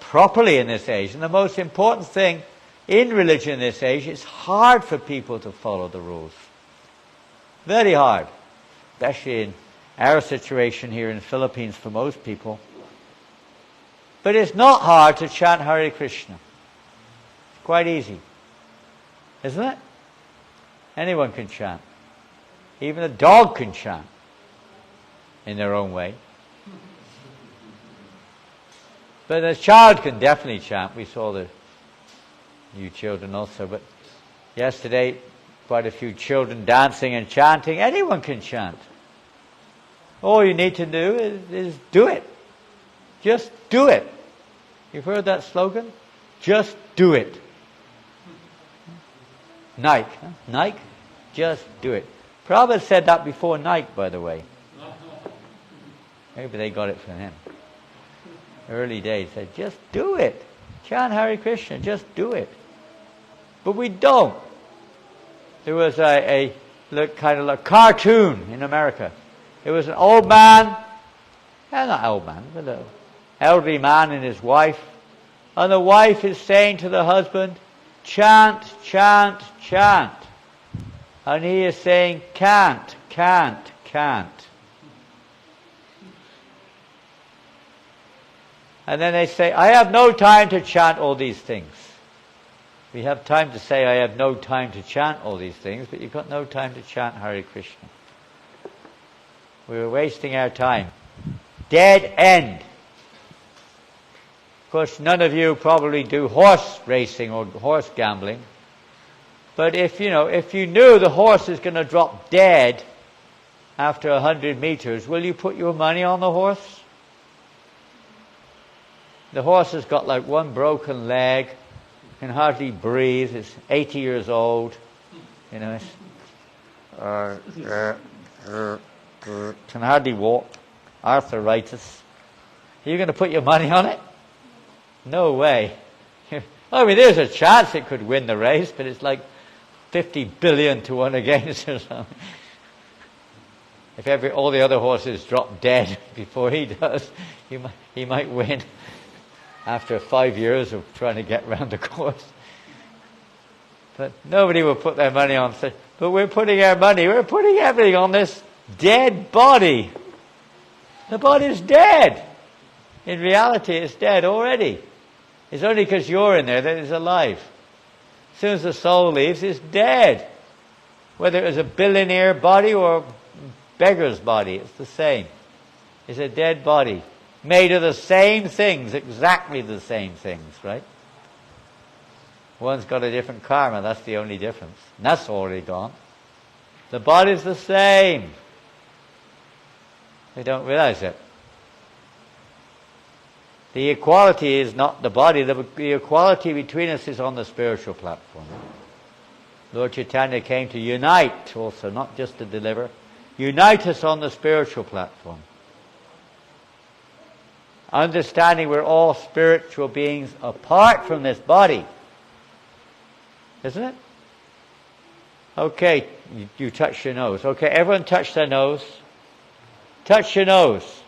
properly in this age. And the most important thing in religion in this age, it's hard for people to follow the rules. Very hard. Especially in our situation here in the Philippines for most people. But it's not hard to chant Hare Krishna. It's quite easy. Isn't it? Anyone can chant. Even a dog can chant. In their own way. But a child can definitely chant. We saw the new children also. But yesterday, quite a few children dancing and chanting. Anyone can chant. All you need to do is do it. Just do it. You've heard that slogan? Just do it. Nike. Huh? Nike? Just do it. Prabhupada said that before Nike, by the way. Maybe they got it from him. Early days, said, just do it. Chant Hare Krishna, just do it. But we don't. There was a kind of a cartoon in America. It was an old man, not old man, but an elderly man and his wife. And the wife is saying to the husband, chant, chant, chant. And he is saying, can't, can't, can't. And then they say, I have no time to chant all these things. We have time to say, I have no time to chant all these things, but you've got no time to chant Hare Krishna. We're wasting our time. Dead end. Of course, none of you probably do horse racing or horse gambling. But if you knew the horse is going to drop dead after 100 meters, will you put your money on the horse? The horse has got like one broken leg, can hardly breathe, it's 80 years old, can hardly walk, arthritis. Are you going to put your money on it? No way. I mean, there's a chance it could win the race, but it's like 50 billion to 1 against or something. If all the other horses drop dead before he does, he might win after 5 years of trying to get round the course. But nobody will put their money on. But we're putting everything on this dead body. The body's dead. In reality, it's dead already. It's only because you're in there that it's alive. As soon as the soul leaves, it's dead. Whether it was a billionaire body or a beggar's body, it's the same. It's a dead body, made of the same things, exactly the same things, right? One's got a different karma, that's the only difference. And that's already gone. The body's the same. They don't realize it. The equality is not the body. The equality between us is on the spiritual platform. Lord Chaitanya came to unite also, not just to deliver. Unite us on the spiritual platform. Understanding we're all spiritual beings apart from this body. Isn't it? Okay, you touch your nose. Okay, everyone touch their nose. Touch your nose.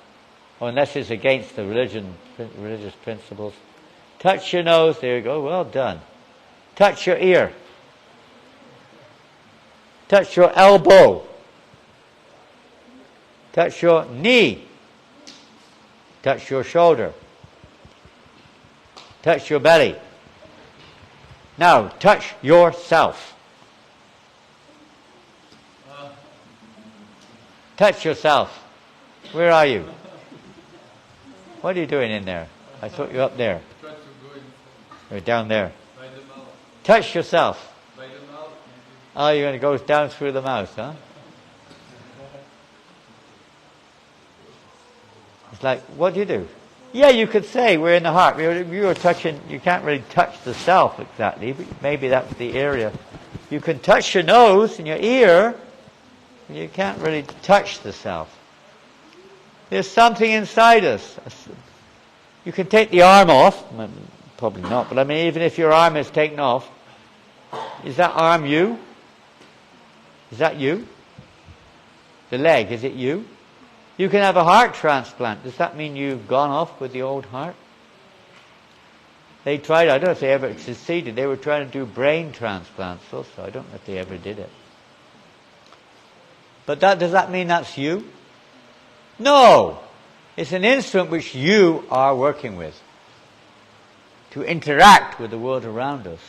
Unless it's against the religious principles. Touch your nose. There you go. Well done. Touch your ear. Touch your elbow. Touch your knee. Touch your shoulder. Touch your belly. Now, touch yourself. Touch yourself. Where are you? What are you doing in there? I thought you were up there. You're down there. Touch yourself. Oh, you're going to go down through the mouth, huh? It's like, what do you do? Yeah, you could say we're in the heart. You're touching, you can't really touch the self exactly, but maybe that's the area. You can touch your nose and your ear, but you can't really touch the self. There's something inside us. You can take the arm off, probably not, but I mean, even if your arm is taken off, is that arm you? Is that you? The leg, is it you? You can have a heart transplant. Does that mean you've gone off with the old heart? They tried, I don't know if they ever succeeded. They were trying to do brain transplants also. I don't know if they ever did it. But does that mean that's you? No. It's an instrument which you are working with to interact with the world around us.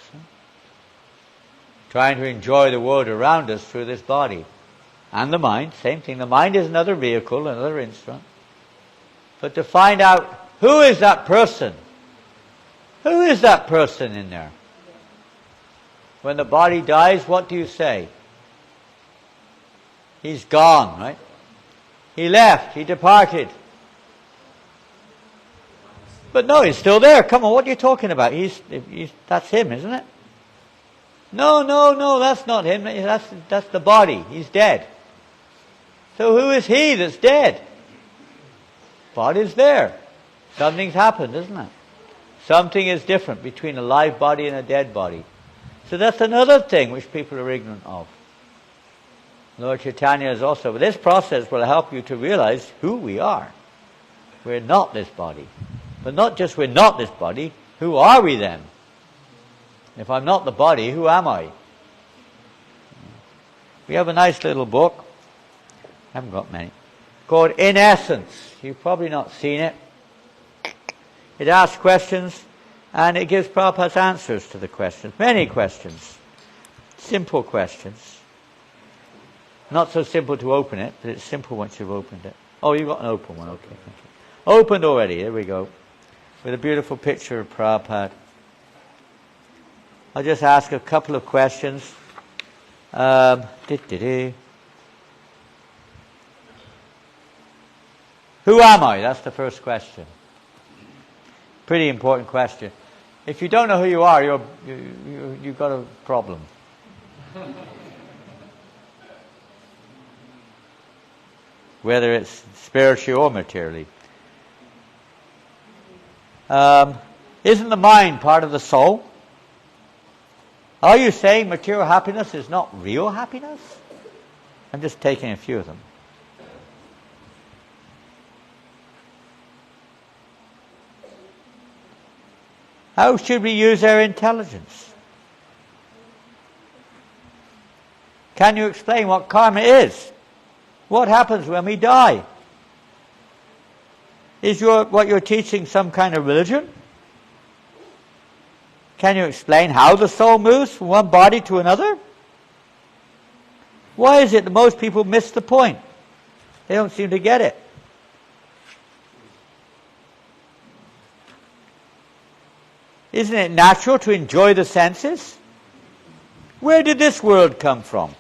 Trying to enjoy the world around us through this body. And the mind, same thing. The mind is another vehicle, another instrument. But to find out, who is that person? Who is that person in there? When the body dies, what do you say? He's gone, right? He left, he departed. But no, he's still there. Come on, what are you talking about? That's him, isn't it? No, that's not him. That's the body. He's dead. So who is he that's dead? Body's there. Something's happened, isn't it? Something is different between a live body and a dead body. So that's another thing which people are ignorant of. Lord Chaitanya is also, this process will help you to realize who we are. We're not this body. But not just we're not this body, who are we then? If I'm not the body, who am I? We have a nice little book, I haven't got many, called In Essence. You've probably not seen it. It asks questions and it gives Prabhupada's answers to the questions. Many questions. Simple questions. Not so simple to open it, but it's simple once you've opened it. Oh, you've got an open one, okay. Thank you. Opened already, there we go. With a beautiful picture of Prabhupada. I'll just ask a couple of questions. Who am I? That's the first question. Pretty important question. If you don't know who you are, you've got a problem. Whether it's spiritually or materially. Isn't the mind part of the soul? Are you saying material happiness is not real happiness? I'm just taking a few of them. How should we use our intelligence? Can you explain what karma is? What happens when we die? Is what you're teaching some kind of religion? Can you explain how the soul moves from one body to another? Why is it that most people miss the point? They don't seem to get it. Isn't it natural to enjoy the senses? Where did this world come from?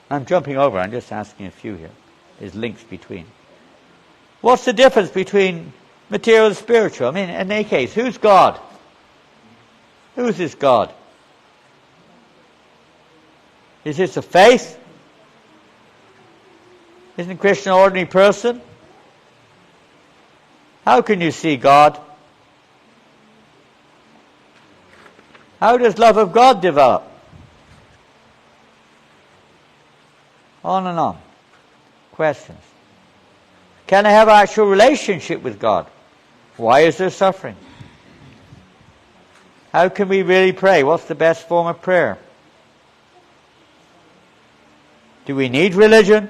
I'm jumping over, I'm just asking a few here. There's links between. What's the difference between material and spiritual? I mean, in any case, who's God? Who's this God? Is this a faith? Isn't Krishna an ordinary person? How can you see God? How does love of God develop? On and on. Questions. Can I have an actual relationship with God? Why is there suffering? How can we really pray? What's the best form of prayer? Do we need religion?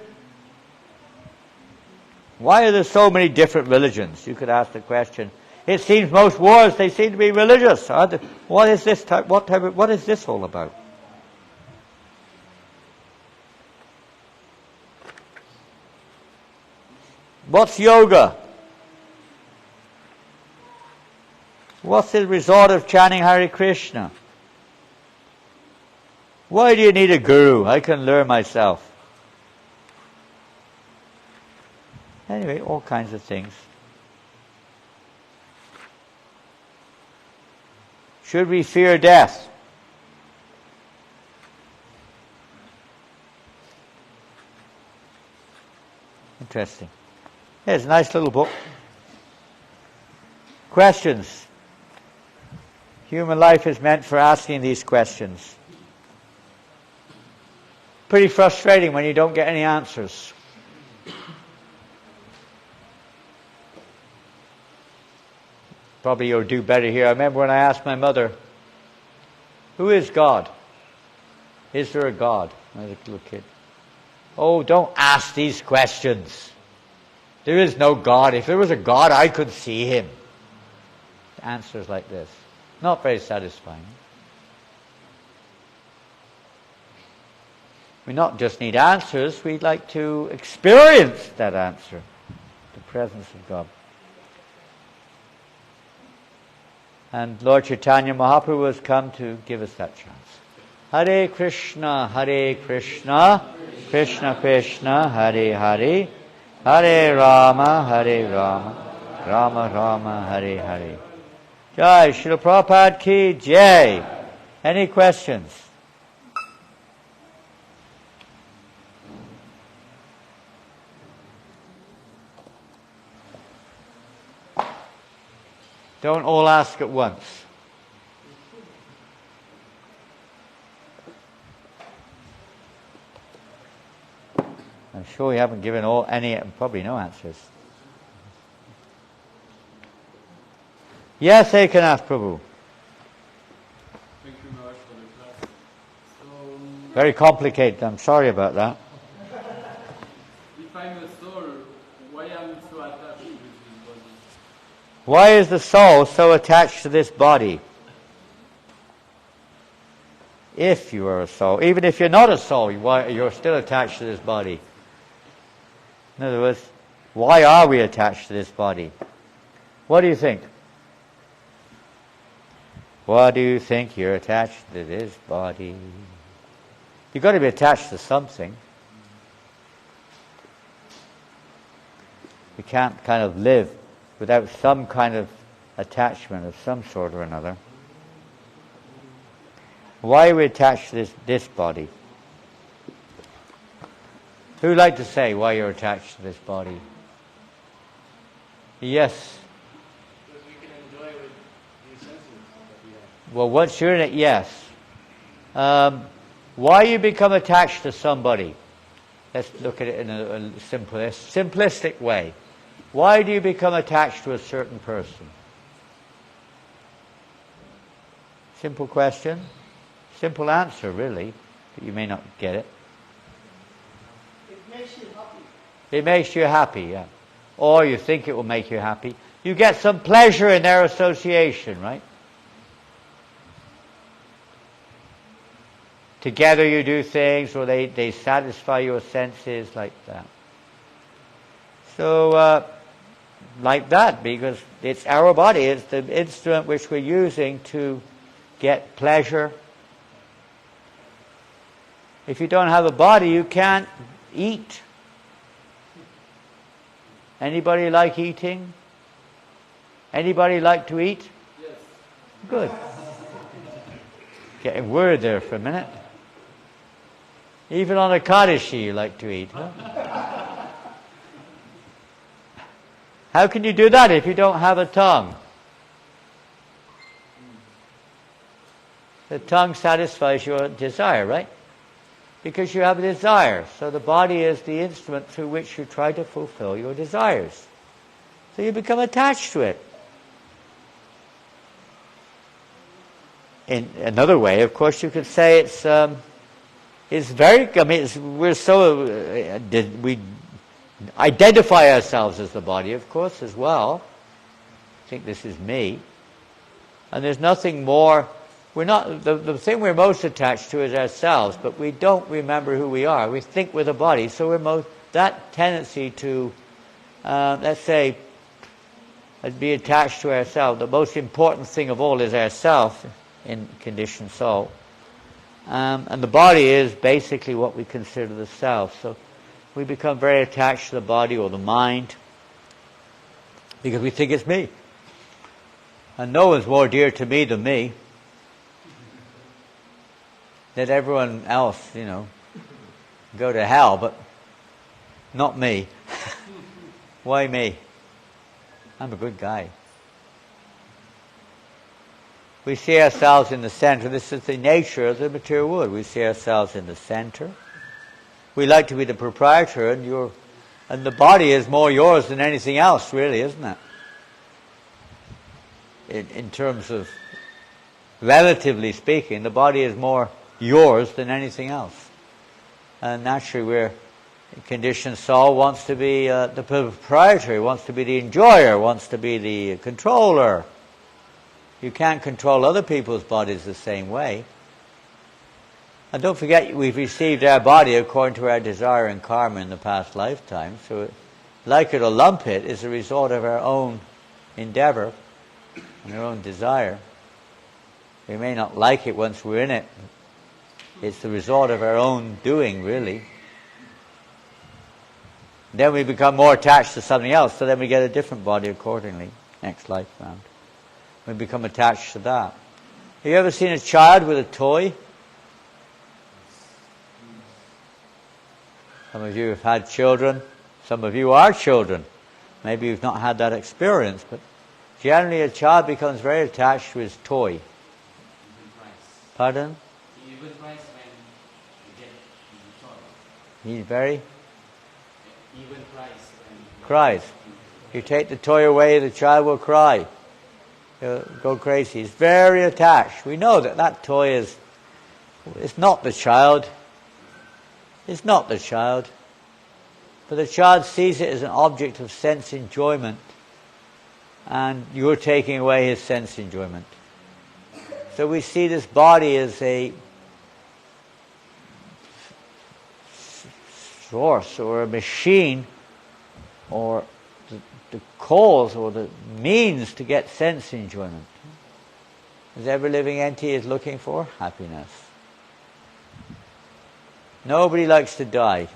Why are there so many different religions? You could ask the question. It seems most wars, they seem to be religious. What is this what is this all about? What's yoga? What's the result of chanting Hare Krishna? Why do you need a guru? I can learn myself. Anyway, all kinds of things. Should we fear death? Interesting. Yeah, it's a nice little book. Questions. Human life is meant for asking these questions. Pretty frustrating when you don't get any answers. Probably you'll do better here. I remember when I asked my mother, who is God? Is there a God? When I was a little kid. Oh, don't ask these questions. There is no God. If there was a God, I could see him. Answers like this. Not very satisfying. We not just need answers, we'd like to experience that answer. The presence of God. And Lord Chaitanya Mahaprabhu has come to give us that chance. Hare Krishna, Krishna Krishna, Hare Hare, Hare Rama, Rama Rama, Hare Hare. Jai, Srila Prabhupada ki Jai. Any questions? Don't all ask at once. I'm sure you haven't given any, probably no answers. Yes, Ekanath Prabhu. Thank you very much for the class. So, Very complicated, I'm sorry about that. if I'm a soul, why am I so attached to this body? Why is the soul so attached to this body? If you are a soul, even if you're not a soul, you're still attached to this body. In other words, why are we attached to this body? What do you think? What do you think you're attached to this body? You've got to be attached to something. We can't kind of live without some kind of attachment of some sort or another. Why are we attached to this body? Who'd like to say why you're attached to this body? Yes. Because we can enjoy with these senses that we have. Well, once you're in it, yes. Why you become attached to somebody? Let's look at it in a simplistic way. Why do you become attached to a certain person? Simple question. Simple answer, really, but you may not get it. It makes you happy. It makes you happy, yeah. Or you think it will make you happy. You get some pleasure in their association, right? together you do things, or they satisfy your senses like that. So, like that, because it's our body, it's the instrument which we're using to get pleasure. If you don't have a body, you can't eat. Anybody like eating? Anybody like to eat? Yes. Good. Getting worried there for a minute. Even on a Kadashi you like to eat, huh? How can you do that if you don't have a tongue? The tongue satisfies your desire, right? Because you have a desire. So the body is the instrument through which you try to fulfill your desires. So you become attached to it. In another way, of course, you could say it's very. I mean, we're so we identify ourselves as the body, of course, as well. I think this is me, and there's nothing more. We're not the thing we're most attached to is ourselves, but we don't remember who we are. We think we're the body, so we're that tendency to, let's say, be attached to ourselves. The most important thing of all is ourself in conditioned soul, and the body is basically what we consider the self. So we become very attached to the body or the mind because we think it's me, and no one's more dear to me than me. Let everyone else, go to hell, but not me. Why me? I'm a good guy. We see ourselves in the center. This is the nature of the material world. We see ourselves in the center. We like to be the proprietor, and the body is more yours than anything else, really, isn't it? In terms of, relatively speaking, the body is more yours than anything else. And naturally, we're conditioned soul wants to be the proprietor, wants to be the enjoyer, wants to be the controller. You can't control other people's bodies the same way. And don't forget, we've received our body according to our desire and karma in the past lifetime. So, like it or lump it, is a result of our own endeavor and our own desire. We may not like it once we're in it. It's the result of our own doing, really. Then we become more attached to something else, so then we get a different body accordingly, next life round. We become attached to that. Have you ever seen a child with a toy? Some of you have had children. Some of you are children. Maybe you've not had that experience, but generally a child becomes very attached to his toy. Pardon? Even price when you get the toy. He's very? Even price when Cries. You take the toy away, the child will cry. He'll go crazy. He's very attached. We know that toy it's not the child. It's not the child. But the child sees it as an object of sense enjoyment, and you're taking away his sense enjoyment. So we see this body as a source or a machine or the cause or the means to get sense enjoyment. As every living entity is looking for happiness. Nobody likes to die,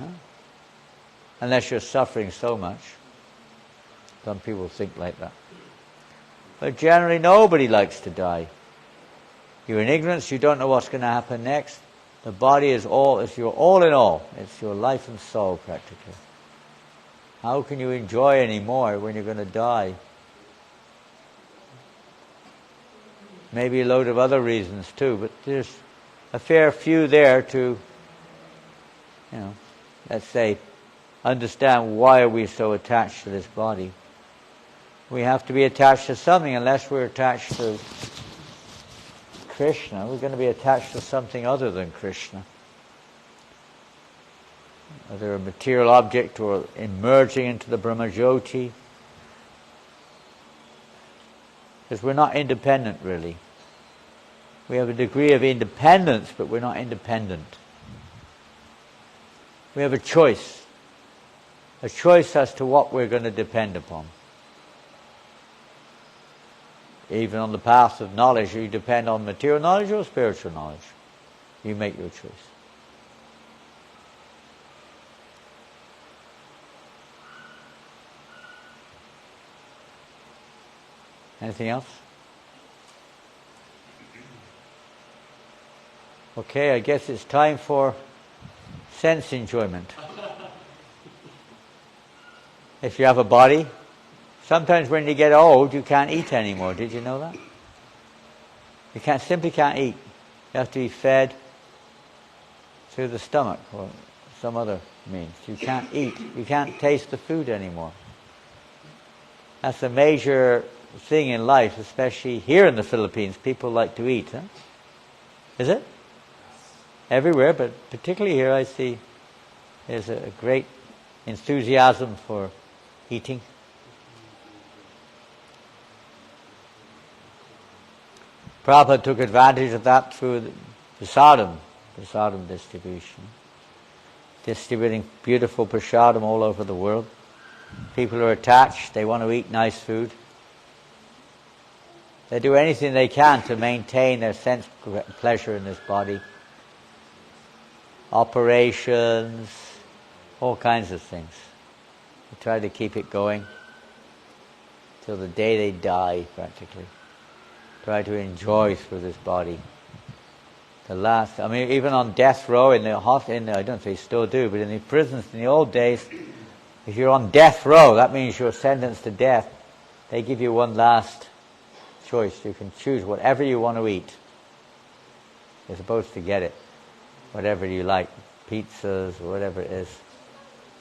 unless you're suffering so much. Some people think like that. But generally nobody likes to die. You're in ignorance, you don't know what's going to happen next. The body is it's your all in all. It's your life and soul, practically. How can you enjoy any more when you're going to die? Maybe a load of other reasons too, but there's a fair few there to, let's say, understand why are we so attached to this body. We have to be attached to something. Unless we're attached to Krishna, we're going to be attached to something other than Krishna. Whether a material object or emerging into the Brahmajyoti. Because we're not independent, really. We have a degree of independence, but we're not independent. We have a choice as to what we're going to depend upon. Even on the path of knowledge, you depend on material knowledge or spiritual knowledge. You make your choice. Anything else? Okay, I guess it's time for sense enjoyment. If you have a body, sometimes when you get old, you can't eat anymore. Did you know that? You simply can't eat. You have to be fed through the stomach or some other means. You can't eat. You can't taste the food anymore. That's a major thing in life, especially here in the Philippines. People like to eat. Huh? Is it? Everywhere, but particularly here I see there's a great enthusiasm for eating. Prabhupada took advantage of that through the prasadam distribution. Distributing beautiful prasadam all over the world. People are attached, they want to eat nice food. They do anything they can to maintain their sense of pleasure in this body. Operations, all kinds of things. They try to keep it going till the day they die, practically. Try to enjoy through this body. Even on death row in the hospital, I don't know if they still do, but in the prisons in the old days, if you're on death row, that means you're sentenced to death. They give you one last choice. You can choose whatever you want to eat. You're supposed to get it. Whatever you like, pizzas or whatever it is.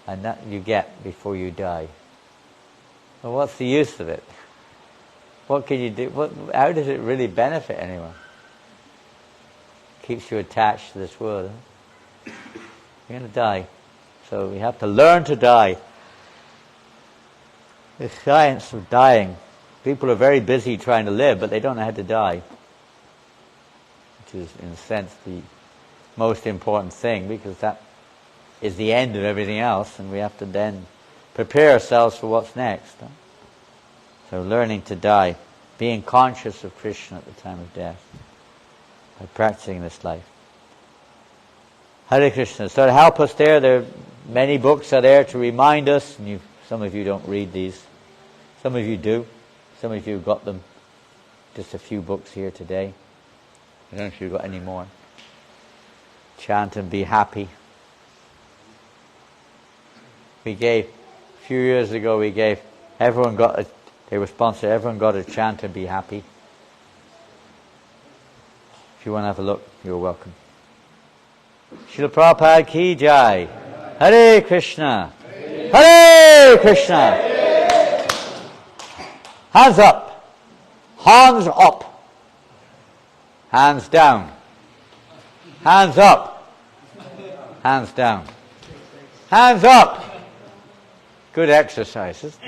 And that you get before you die. Well, what's the use of it? What can you do? How does it really benefit anyone? Keeps you attached to this world. Huh? You're going to die. So we have to learn to die. The science of dying. People are very busy trying to live, but they don't know how to die. Which is, in a sense, the most important thing, because that is the end of everything else, and we have to then prepare ourselves for what's next. Huh? So learning to die, being conscious of Krishna at the time of death, by practicing this life. Hare Krishna. So to help us there are many books are there to remind us, and some of you don't read these, some of you do, some of you got them, just a few books here today. I don't know if you've got any more. Chant and be happy. A few years ago everyone got a chant and be happy. If you want to have a look, you're welcome. Srila Prabhupada ki jai. Hare Krishna. Hare Krishna. Hands up. Hands up. Hands down. Hands up. Hands down. Hands up. Good exercise, isn't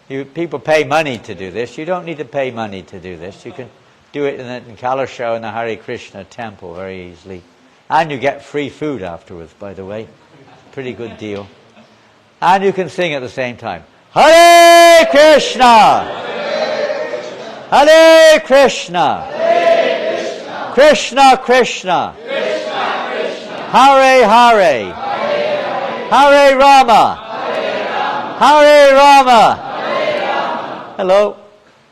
it? People pay money to do this. You don't need to pay money to do this. You can do it in Calasiao in the Hare Krishna temple very easily. And you get free food afterwards, by the way. Pretty good deal. And you can sing at the same time. Hare Krishna! Hare Krishna! Krishna Krishna! Hare Hare! Hare Rama! Hare Rama! Hello.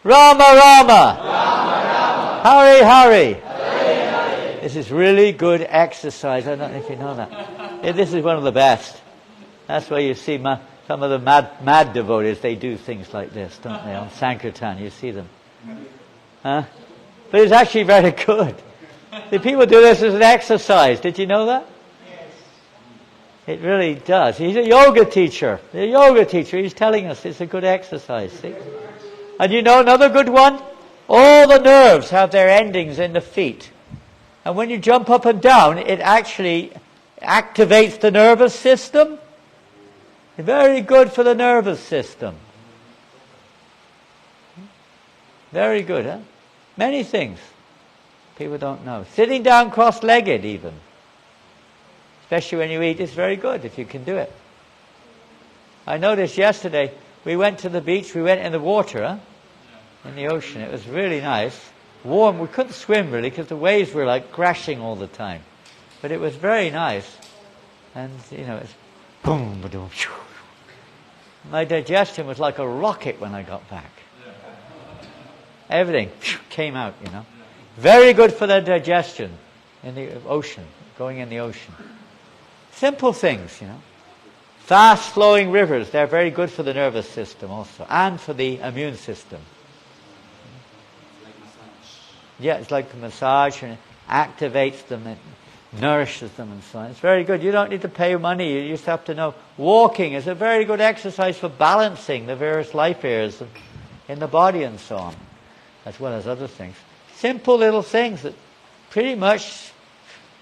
Rama Rama! Hare Hare! This is really good exercise. I don't know if you know that. Yeah, this is one of the best. That's why you see some of the mad devotees, they do things like this, don't they? On Sankirtan, you see them. Huh? But it's actually very good. The people do this as an exercise. Did you know that? Yes. It really does. He's a yoga teacher. He's telling us it's a good exercise. See? And you know another good one? All the nerves have their endings in the feet. And when you jump up and down, it actually activates the nervous system. Very good for the nervous system. Very good, huh? Many things. People don't know. Sitting down cross-legged even, especially when you eat, is very good if you can do it. I noticed yesterday, we went to the beach, we went in the water, in the ocean. It was really nice. Warm. We couldn't swim really because the waves were like crashing all the time. But it was very nice. And, it's boom, ba-doom, shoo. My digestion was like a rocket when I got back. Everything came out, Very good for the digestion in the ocean, going in the ocean. Simple things, Fast-flowing rivers, they're very good for the nervous system also, and for the immune system. Yeah, it's like a massage, and it activates them, it nourishes them and so on. It's very good. You don't need to pay money, you just have to know. Walking is a very good exercise for balancing the various life areas in the body and so on, as well as other things. Simple little things that pretty much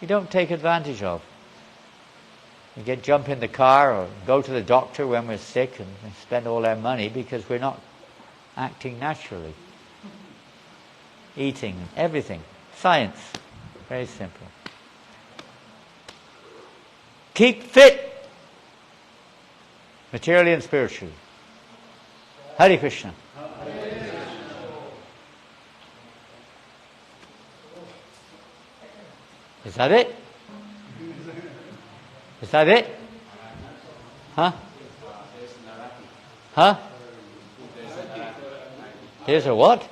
you don't take advantage of. You jump in the car or go to the doctor when we're sick and spend all our money because we're not acting naturally. Eating, everything. Science. Very simple. Keep fit. Materially and spiritually. Hare Krishna. Is that it? Is that it? Huh? Huh? There's a what?